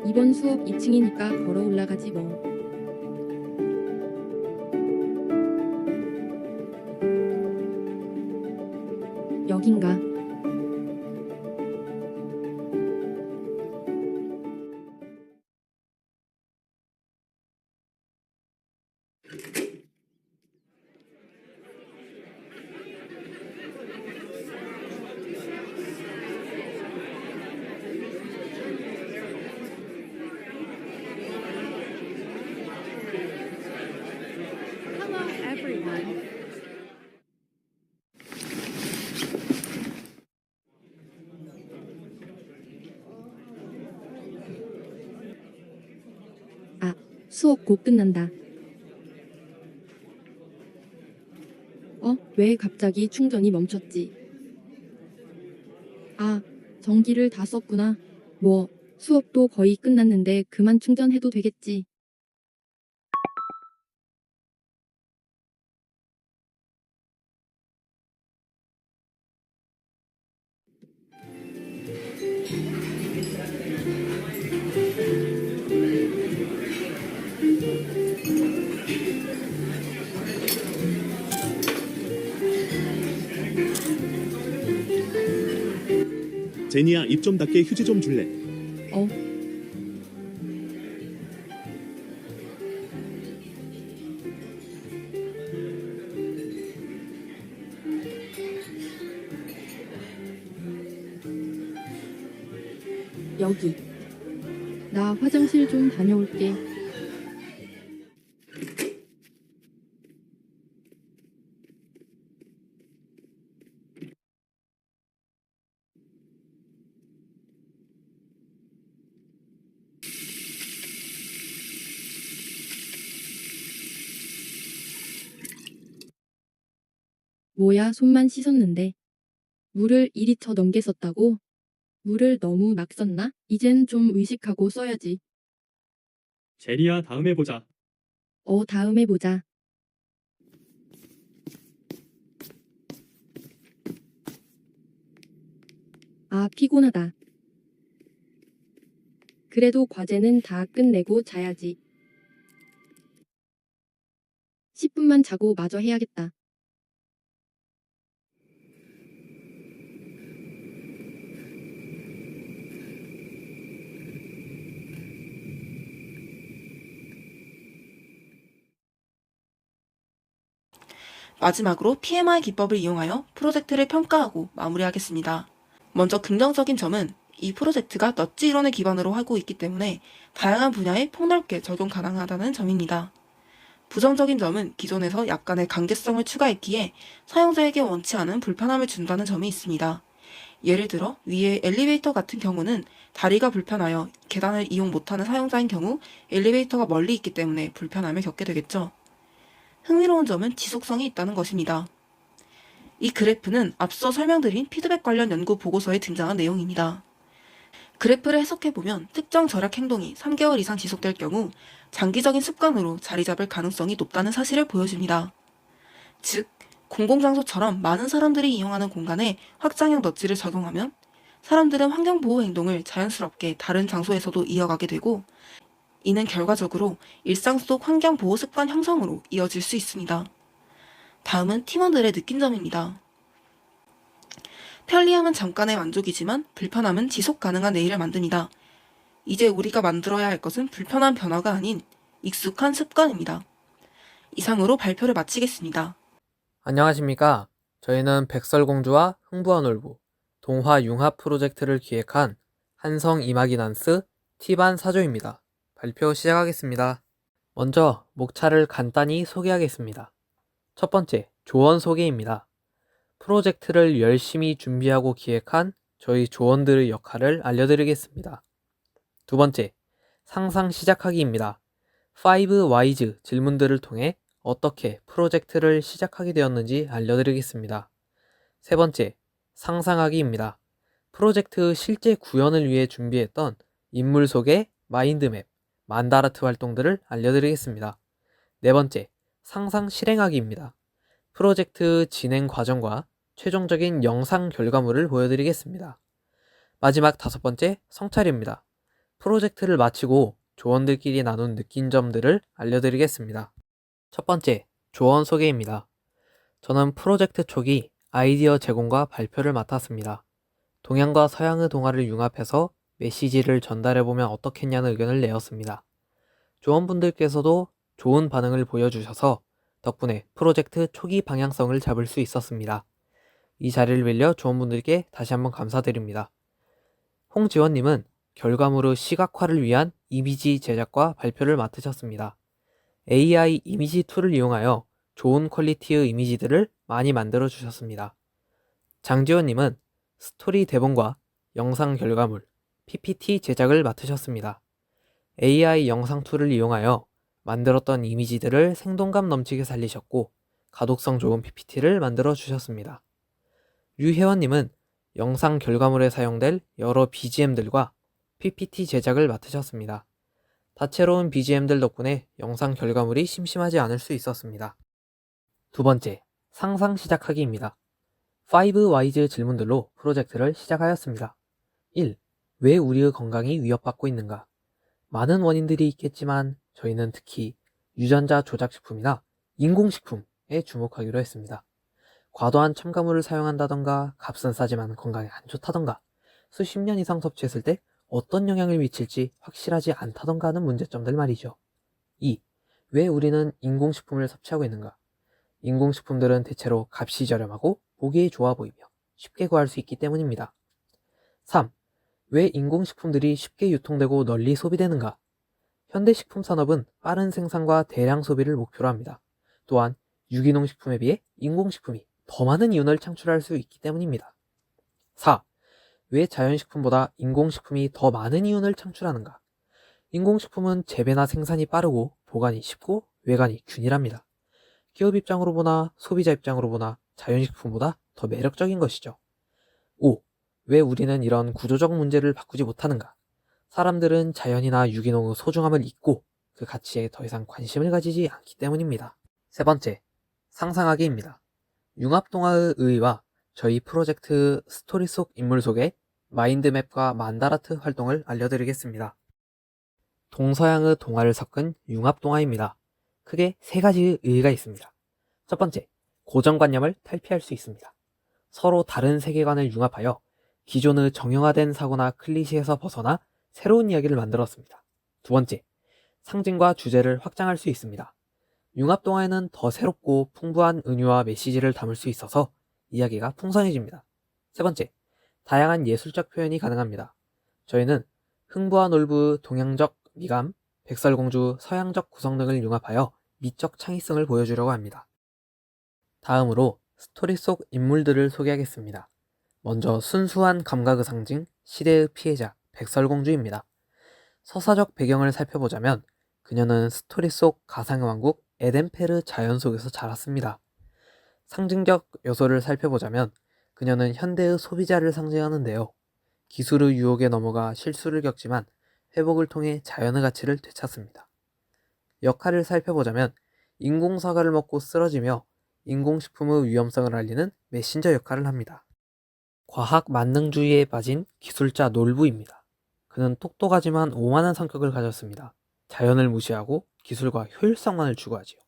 이번 수업 2층이니까 걸어 올라가지 뭐. 여긴가? Hello everyone. 아, 수업 곧 끝난다. 왜 갑자기 충전이 멈췄지? 아, 전기를 다 썼구나. 뭐, 수업도 거의 끝났는데 그만 충전해도 되겠지. 제니야, 입 좀 닦게 휴지 좀 줄래? 여기. 나 화장실 좀 다녀올게. 뭐야, 손만 씻었는데. 물을 2리터 넘게 썼다고? 물을 너무 막 썼나? 이젠 좀 의식하고 써야지. 제니야, 다음에 보자. 다음에 보자. 아, 피곤하다. 그래도 과제는 다 끝내고 자야지. 10분만 자고 마저 해야겠다. 마지막으로 PMI 기법을 이용하여 프로젝트를 평가하고 마무리하겠습니다. 먼저 긍정적인 점은 이 프로젝트가 넛지 이론을 기반으로 하고 있기 때문에 다양한 분야에 폭넓게 적용 가능하다는 점입니다. 부정적인 점은 기존에서 약간의 강제성을 추가했기에 사용자에게 원치 않은 불편함을 준다는 점이 있습니다. 예를 들어 위에 엘리베이터 같은 경우는 다리가 불편하여 계단을 이용 못하는 사용자인 경우 엘리베이터가 멀리 있기 때문에 불편함을 겪게 되겠죠. 흥미로운 점은 지속성이 있다는 것입니다. 이 그래프는 앞서 설명드린 피드백 관련 연구 보고서에 등장한 내용입니다. 그래프를 해석해보면 특정 절약 행동이 3개월 이상 지속될 경우 장기적인 습관으로 자리 잡을 가능성이 높다는 사실을 보여줍니다. 즉, 공공장소처럼 많은 사람들이 이용하는 공간에 확장형 넛지를 적용하면 사람들은 환경보호 행동을 자연스럽게 다른 장소에서도 이어가게 되고 이는 결과적으로 일상 속 환경보호 습관 형성으로 이어질 수 있습니다. 다음은 팀원들의 느낀 점입니다. 편리함은 잠깐의 만족이지만 불편함은 지속 가능한 내일을 만듭니다. 이제 우리가 만들어야 할 것은 불편한 변화가 아닌 익숙한 습관입니다. 이상으로 발표를 마치겠습니다. 안녕하십니까. 저희는 백설공주와 흥부와 놀부, 동화 융합 프로젝트를 기획한 한성 이마기넌스 T반 사조입니다. 발표 시작하겠습니다. 먼저 목차를 간단히 소개하겠습니다. 첫 번째, 조원 소개입니다. 프로젝트를 열심히 준비하고 기획한 저희 조원들의 역할을 알려드리겠습니다. 두 번째, 상상 시작하기입니다. 5 Whys 질문들을 통해 어떻게 프로젝트를 시작하게 되었는지 알려드리겠습니다. 세 번째, 상상하기입니다. 프로젝트 실제 구현을 위해 준비했던 인물 소개, 마인드맵, 만다라트 활동들을 알려드리겠습니다. 네 번째, 상상 실행하기입니다. 프로젝트 진행 과정과 최종적인 영상 결과물을 보여드리겠습니다. 마지막 다섯 번째, 성찰입니다. 프로젝트를 마치고 조원들끼리 나눈 느낀 점들을 알려드리겠습니다. 첫 번째, 조원 소개입니다. 저는 프로젝트 초기 아이디어 제공과 발표를 맡았습니다. 동양과 서양의 동화를 융합해서 메시지를 전달해보면 어떻겠냐는 의견을 내었습니다. 조원분들께서도 좋은 반응을 보여주셔서 덕분에 프로젝트 초기 방향성을 잡을 수 있었습니다. 이 자리를 빌려 조원분들께 다시 한번 감사드립니다. 홍지원님은 결과물의 시각화를 위한 이미지 제작과 발표를 맡으셨습니다. AI 이미지 툴을 이용하여 좋은 퀄리티의 이미지들을 많이 만들어 주셨습니다. 장지원님은 스토리 대본과 영상 결과물, PPT 제작을 맡으셨습니다. AI 영상 툴을 이용하여 만들었던 이미지들을 생동감 넘치게 살리셨고 가독성 좋은 PPT를 만들어 주셨습니다. 류혜원님은 영상 결과물에 사용될 여러 BGM들과 PPT 제작을 맡으셨습니다. 다채로운 BGM들 덕분에 영상 결과물이 심심하지 않을 수 있었습니다. 두 번째, 상상 시작하기입니다. 5 Whys 질문들로 프로젝트를 시작하였습니다. 1. 왜 우리의 건강이 위협받고 있는가? 많은 원인들이 있겠지만 저희는 특히 유전자 조작식품이나 인공식품에 주목하기로 했습니다. 과도한 첨가물을 사용한다던가 값은 싸지만 건강에 안 좋다던가 수십 년 이상 섭취했을 때 어떤 영향을 미칠지 확실하지 않다던가 하는 문제점들 말이죠. 2. 왜 우리는 인공식품을 섭취하고 있는가? 인공식품들은 대체로 값이 저렴하고 보기에 좋아 보이며 쉽게 구할 수 있기 때문입니다. 3. 왜 인공식품들이 쉽게 유통되고 널리 소비되는가? 현대식품 산업은 빠른 생산과 대량 소비를 목표로 합니다. 또한 유기농 식품에 비해 인공식품이 더 많은 이윤을 창출할 수 있기 때문입니다. 4. 왜 자연식품보다 인공식품이 더 많은 이윤을 창출하는가? 인공식품은 재배나 생산이 빠르고 보관이 쉽고 외관이 균일합니다. 기업 입장으로 보나 소비자 입장으로 보나 자연식품보다 더 매력적인 것이죠. 5. 왜 우리는 이런 구조적 문제를 바꾸지 못하는가? 사람들은 자연이나 유기농의 소중함을 잊고 그 가치에 더 이상 관심을 가지지 않기 때문입니다. 세 번째, 상상하기입니다. 융합동화의 의의와 저희 프로젝트 스토리 속 인물 속의 마인드맵과 만다라트 활동을 알려드리겠습니다. 동서양의 동화를 섞은 융합동화입니다. 크게 세 가지의 의의가 있습니다. 첫 번째, 고정관념을 탈피할 수 있습니다. 서로 다른 세계관을 융합하여 기존의 정형화된 사고나 클리셰에서 벗어나 새로운 이야기를 만들었습니다. 두 번째, 상징과 주제를 확장할 수 있습니다. 융합동화에는 더 새롭고 풍부한 은유와 메시지를 담을 수 있어서 이야기가 풍성해집니다. 세 번째, 다양한 예술적 표현이 가능합니다. 저희는 흥부와 놀부, 동양적 미감, 백설공주, 서양적 구성 등을 융합하여 미적 창의성을 보여주려고 합니다. 다음으로 스토리 속 인물들을 소개하겠습니다. 먼저 순수한 감각의 상징, 시대의 피해자, 백설공주입니다. 서사적 배경을 살펴보자면 그녀는 스토리 속 가상의 왕국 에덴페르 자연 속에서 자랐습니다. 상징적 요소를 살펴보자면 그녀는 현대의 소비자를 상징하는데요. 기술의 유혹에 넘어가 실수를 겪지만 회복을 통해 자연의 가치를 되찾습니다. 역할을 살펴보자면 인공사과를 먹고 쓰러지며 인공식품의 위험성을 알리는 메신저 역할을 합니다. 과학 만능주의에 빠진 기술자 놀부입니다. 그는 똑똑하지만 오만한 성격을 가졌습니다. 자연을 무시하고 기술과 효율성만을 추구하지요.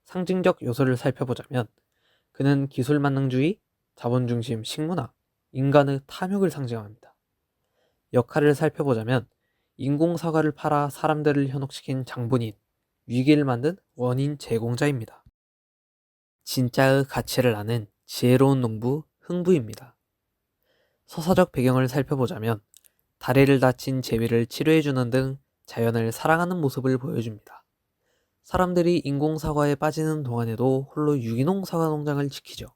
상징적 요소를 살펴보자면 그는 기술 만능주의, 자본중심 식문화, 인간의 탐욕을 상징합니다. 역할을 살펴보자면 인공사과를 팔아 사람들을 현혹시킨 장본인, 위기를 만든 원인 제공자입니다. 진짜의 가치를 아는 지혜로운 농부 흥부입니다. 서사적 배경을 살펴보자면 다리를 다친 제비를 치료해주는 등 자연을 사랑하는 모습을 보여줍니다. 사람들이 인공사과에 빠지는 동안에도 홀로 유기농 사과 농장을 지키죠.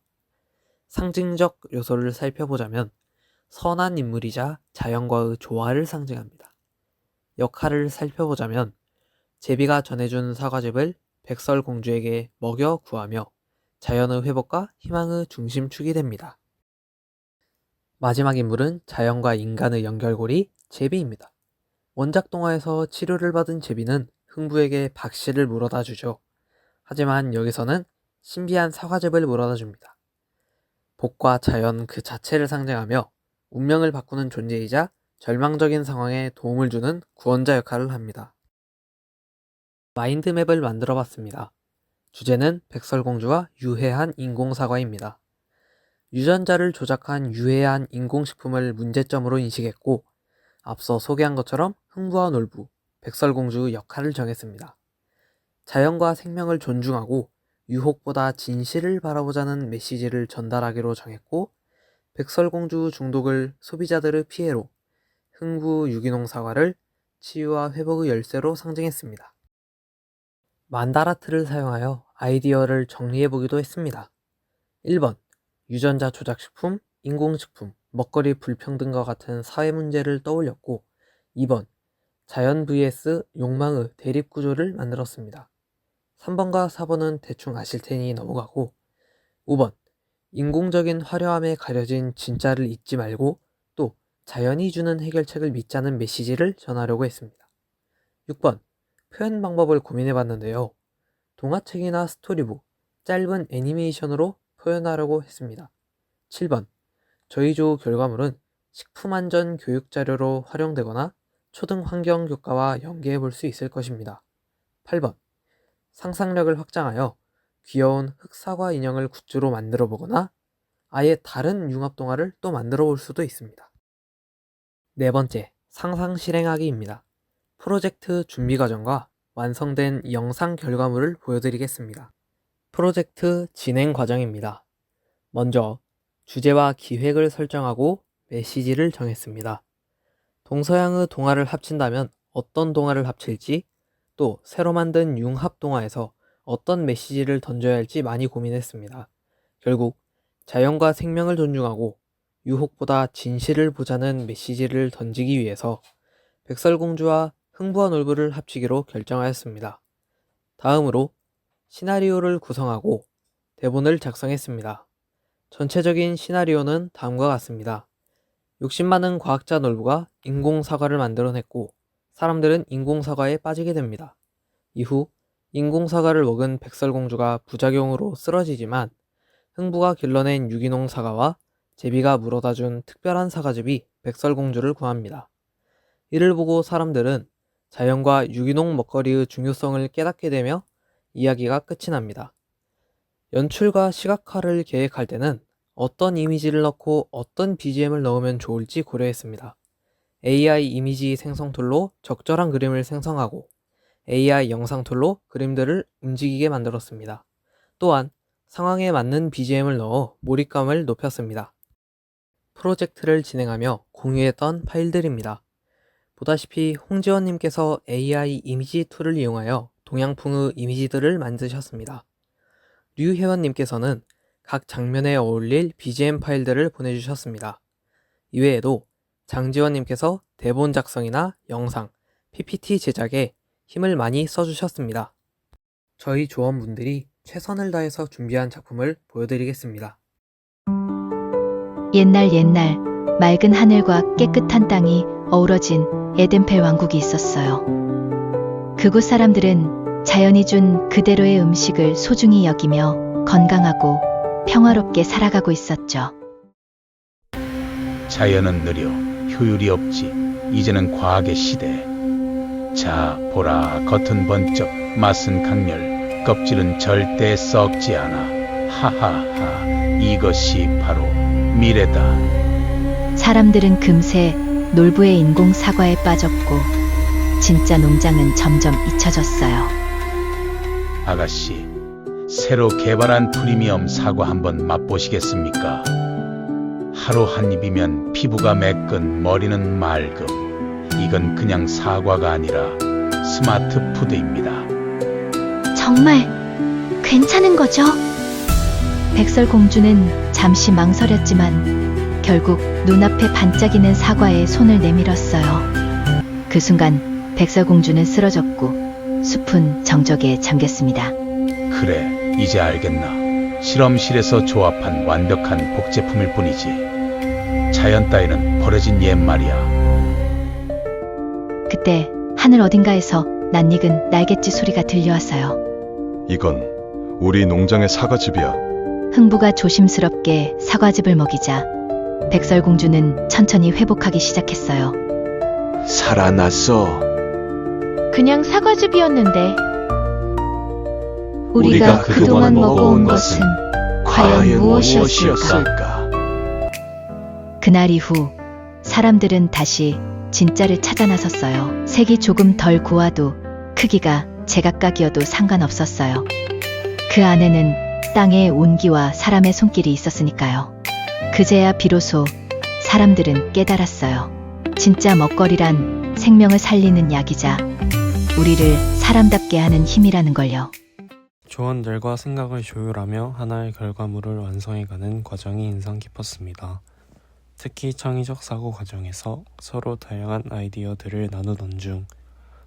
상징적 요소를 살펴보자면 선한 인물이자 자연과의 조화를 상징합니다. 역할을 살펴보자면 제비가 전해준 사과즙을 백설공주에게 먹여 구하며 자연의 회복과 희망의 중심축이 됩니다. 마지막 인물은 자연과 인간의 연결고리 제비입니다. 원작 동화에서 치료를 받은 제비는 흥부에게 박씨를 물어다 주죠. 하지만 여기서는 신비한 사과즙을 물어다 줍니다. 복과 자연 그 자체를 상징하며 운명을 바꾸는 존재이자 절망적인 상황에 도움을 주는 구원자 역할을 합니다. 마인드맵을 만들어 봤습니다. 주제는 백설공주와 유해한 인공사과입니다. 유전자를 조작한 유해한 인공식품을 문제점으로 인식했고 앞서 소개한 것처럼 흥부와 놀부, 백설공주의 역할을 정했습니다. 자연과 생명을 존중하고 유혹보다 진실을 바라보자는 메시지를 전달하기로 정했고 백설공주 중독을 소비자들의 피해로, 흥부 유기농 사과를 치유와 회복의 열쇠로 상징했습니다. 만다라트를 사용하여 아이디어를 정리해보기도 했습니다. 1번 유전자 조작식품, 인공식품, 먹거리 불평등과 같은 사회 문제를 떠올렸고 2번 자연 vs 욕망의 대립구조를 만들었습니다. 3번과 4번은 대충 아실 테니 넘어가고 5번 인공적인 화려함에 가려진 진짜를 잊지 말고 또 자연이 주는 해결책을 믿자는 메시지를 전하려고 했습니다. 6번 표현 방법을 고민해봤는데요. 동화책이나 스토리북, 짧은 애니메이션으로 표현하려고 했습니다. 7번 저희 조 결과물은 식품안전 교육 자료로 활용되거나 초등 환경 교과와 연계해 볼 수 있을 것입니다. 8번 상상력을 확장하여 귀여운 흑사과 인형을 굿즈로 만들어 보거나 아예 다른 융합동화를 또 만들어 볼 수도 있습니다. 네 번째, 상상 실행하기입니다. 프로젝트 준비 과정과 완성된 영상 결과물을 보여드리겠습니다. 프로젝트 진행 과정입니다. 먼저 주제와 기획을 설정하고 메시지를 정했습니다. 동서양의 동화를 합친다면 어떤 동화를 합칠지, 또 새로 만든 융합 동화에서 어떤 메시지를 던져야 할지 많이 고민했습니다. 결국 자연과 생명을 존중하고 유혹보다 진실을 보자는 메시지를 던지기 위해서 백설공주와 흥부와 놀부를 합치기로 결정하였습니다. 다음으로 시나리오를 구성하고 대본을 작성했습니다. 전체적인 시나리오는 다음과 같습니다. 욕심 많은 과학자 놀부가 인공사과를 만들어냈고 사람들은 인공사과에 빠지게 됩니다. 이후 인공사과를 먹은 백설공주가 부작용으로 쓰러지지만 흥부가 길러낸 유기농 사과와 제비가 물어다준 특별한 사과즙이 백설공주를 구합니다. 이를 보고 사람들은 자연과 유기농 먹거리의 중요성을 깨닫게 되며 이야기가 끝이 납니다. 연출과 시각화를 계획할 때는 어떤 이미지를 넣고 어떤 BGM을 넣으면 좋을지 고려했습니다. AI 이미지 생성 툴로 적절한 그림을 생성하고 AI 영상 툴로 그림들을 움직이게 만들었습니다. 또한 상황에 맞는 BGM을 넣어 몰입감을 높였습니다. 프로젝트를 진행하며 공유했던 파일들입니다. 보다시피 홍지원님께서 AI 이미지 툴을 이용하여 동양풍의 이미지들을 만드셨습니다. 류혜원님께서는 각 장면에 어울릴 BGM 파일들을 보내주셨습니다. 이외에도 장지원님께서 대본 작성이나 영상, PPT 제작에 힘을 많이 써주셨습니다. 저희 조원분들이 최선을 다해서 준비한 작품을 보여드리겠습니다. 옛날 맑은 하늘과 깨끗한 땅이 어우러진 에덴펠 왕국이 있었어요. 그곳 사람들은 자연이 준 그대로의 음식을 소중히 여기며 건강하고 평화롭게 살아가고 있었죠. 자연은 느려 효율이 없지. 이제는 과학의 시대. 자, 보라. 겉은 번쩍, 맛은 강렬, 껍질은 절대 썩지 않아. 하하하. 이것이 바로 미래다. 사람들은 금세 놀부의 인공 사과에 빠졌고 진짜 농장은 점점 잊혀졌어요. 아가씨, 새로 개발한 프리미엄 사과 한번 맛보시겠습니까? 하루 한 입이면 피부가 매끈, 머리는 맑음. 이건 그냥 사과가 아니라 스마트 푸드입니다. 정말 괜찮은 거죠? 백설공주는 잠시 망설였지만 결국 눈앞에 반짝이는 사과에 손을 내밀었어요. 그 순간 백설공주는 쓰러졌고 숲은 정적에 잠겼습니다. 그래, 이제 알겠나. 실험실에서 조합한 완벽한 복제품일 뿐이지. 자연 따위는 버려진 옛말이야. 그때 하늘 어딘가에서 낯익은 날갯짓 소리가 들려왔어요. 이건 우리 농장의 사과즙이야. 흥부가 조심스럽게 사과즙을 먹이자 백설공주는 천천히 회복하기 시작했어요. 살아났어. 그냥 사과즙이었는데 우리가 그동안 먹어온 것은 과연 무엇이었을까? 그날 이후 사람들은 다시 진짜를 찾아 나섰어요. 색이 조금 덜 고와도 크기가 제각각이어도 상관없었어요. 그 안에는 땅의 온기와 사람의 손길이 있었으니까요. 그제야 비로소 사람들은 깨달았어요. 진짜 먹거리란 생명을 살리는 약이자 우리를 사람답게 하는 힘이라는 걸요. 조원들과 생각을 조율하며 하나의 결과물을 완성해가는 과정이 인상 깊었습니다. 특히 창의적 사고 과정에서 서로 다양한 아이디어들을 나누던 중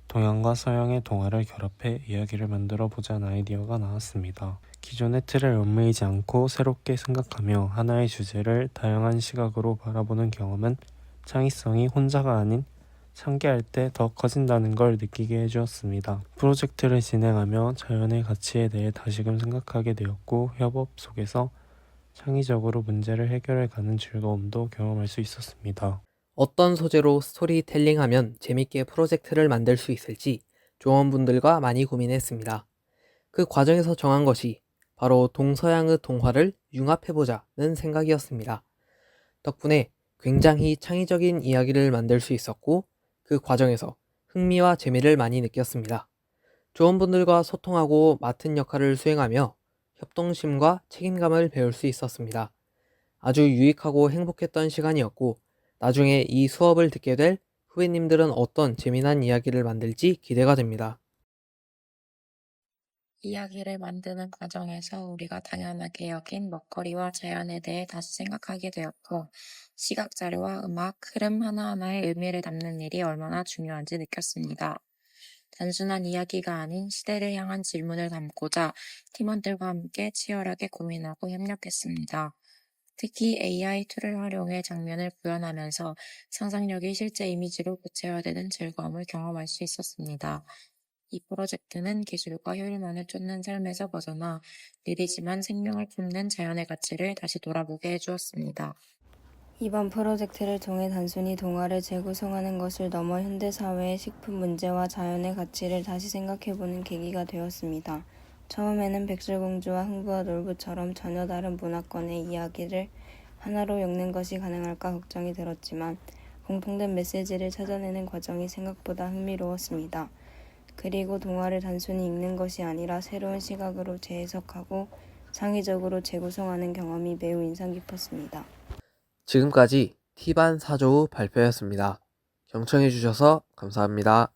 동양과 서양의 동화를 결합해 이야기를 만들어 보자는 아이디어가 나왔습니다. 기존의 틀을 얽매이지 않고 새롭게 생각하며 하나의 주제를 다양한 시각으로 바라보는 경험은 창의성이 혼자가 아닌 상계할 때 더 커진다는 걸 느끼게 해주었습니다. 프로젝트를 진행하며 자연의 가치에 대해 다시금 생각하게 되었고 협업 속에서 창의적으로 문제를 해결해가는 즐거움도 경험할 수 있었습니다. 어떤 소재로 스토리텔링하면 재밌게 프로젝트를 만들 수 있을지 조원분들과 많이 고민했습니다. 그 과정에서 정한 것이 바로 동서양의 동화를 융합해보자는 생각이었습니다. 덕분에 굉장히 창의적인 이야기를 만들 수 있었고 그 과정에서 흥미와 재미를 많이 느꼈습니다. 조원분들과 소통하고 맡은 역할을 수행하며 협동심과 책임감을 배울 수 있었습니다. 아주 유익하고 행복했던 시간이었고 나중에 이 수업을 듣게 될 후배님들은 어떤 재미난 이야기를 만들지 기대가 됩니다. 이야기를 만드는 과정에서 우리가 당연하게 여긴 먹거리와 자연에 대해 다시 생각하게 되었고 시각 자료와 음악, 흐름 하나하나의 의미를 담는 일이 얼마나 중요한지 느꼈습니다. 단순한 이야기가 아닌 시대를 향한 질문을 담고자 팀원들과 함께 치열하게 고민하고 협력했습니다. 특히 AI 툴을 활용해 장면을 구현하면서 상상력이 실제 이미지로 구체화되는 즐거움을 경험할 수 있었습니다. 이 프로젝트는 기술과 효율만을 쫓는 삶에서 벗어나 느리지만 생명을 품는 자연의 가치를 다시 돌아보게 해주었습니다. 이번 프로젝트를 통해 단순히 동화를 재구성하는 것을 넘어 현대사회의 식품 문제와 자연의 가치를 다시 생각해보는 계기가 되었습니다. 처음에는 백설공주와 흥부와 놀부처럼 전혀 다른 문화권의 이야기를 하나로 엮는 것이 가능할까 걱정이 들었지만 공통된 메시지를 찾아내는 과정이 생각보다 흥미로웠습니다. 그리고 동화를 단순히 읽는 것이 아니라 새로운 시각으로 재해석하고 창의적으로 재구성하는 경험이 매우 인상 깊었습니다. 지금까지 T반 4조우 발표였습니다. 경청해주셔서 감사합니다.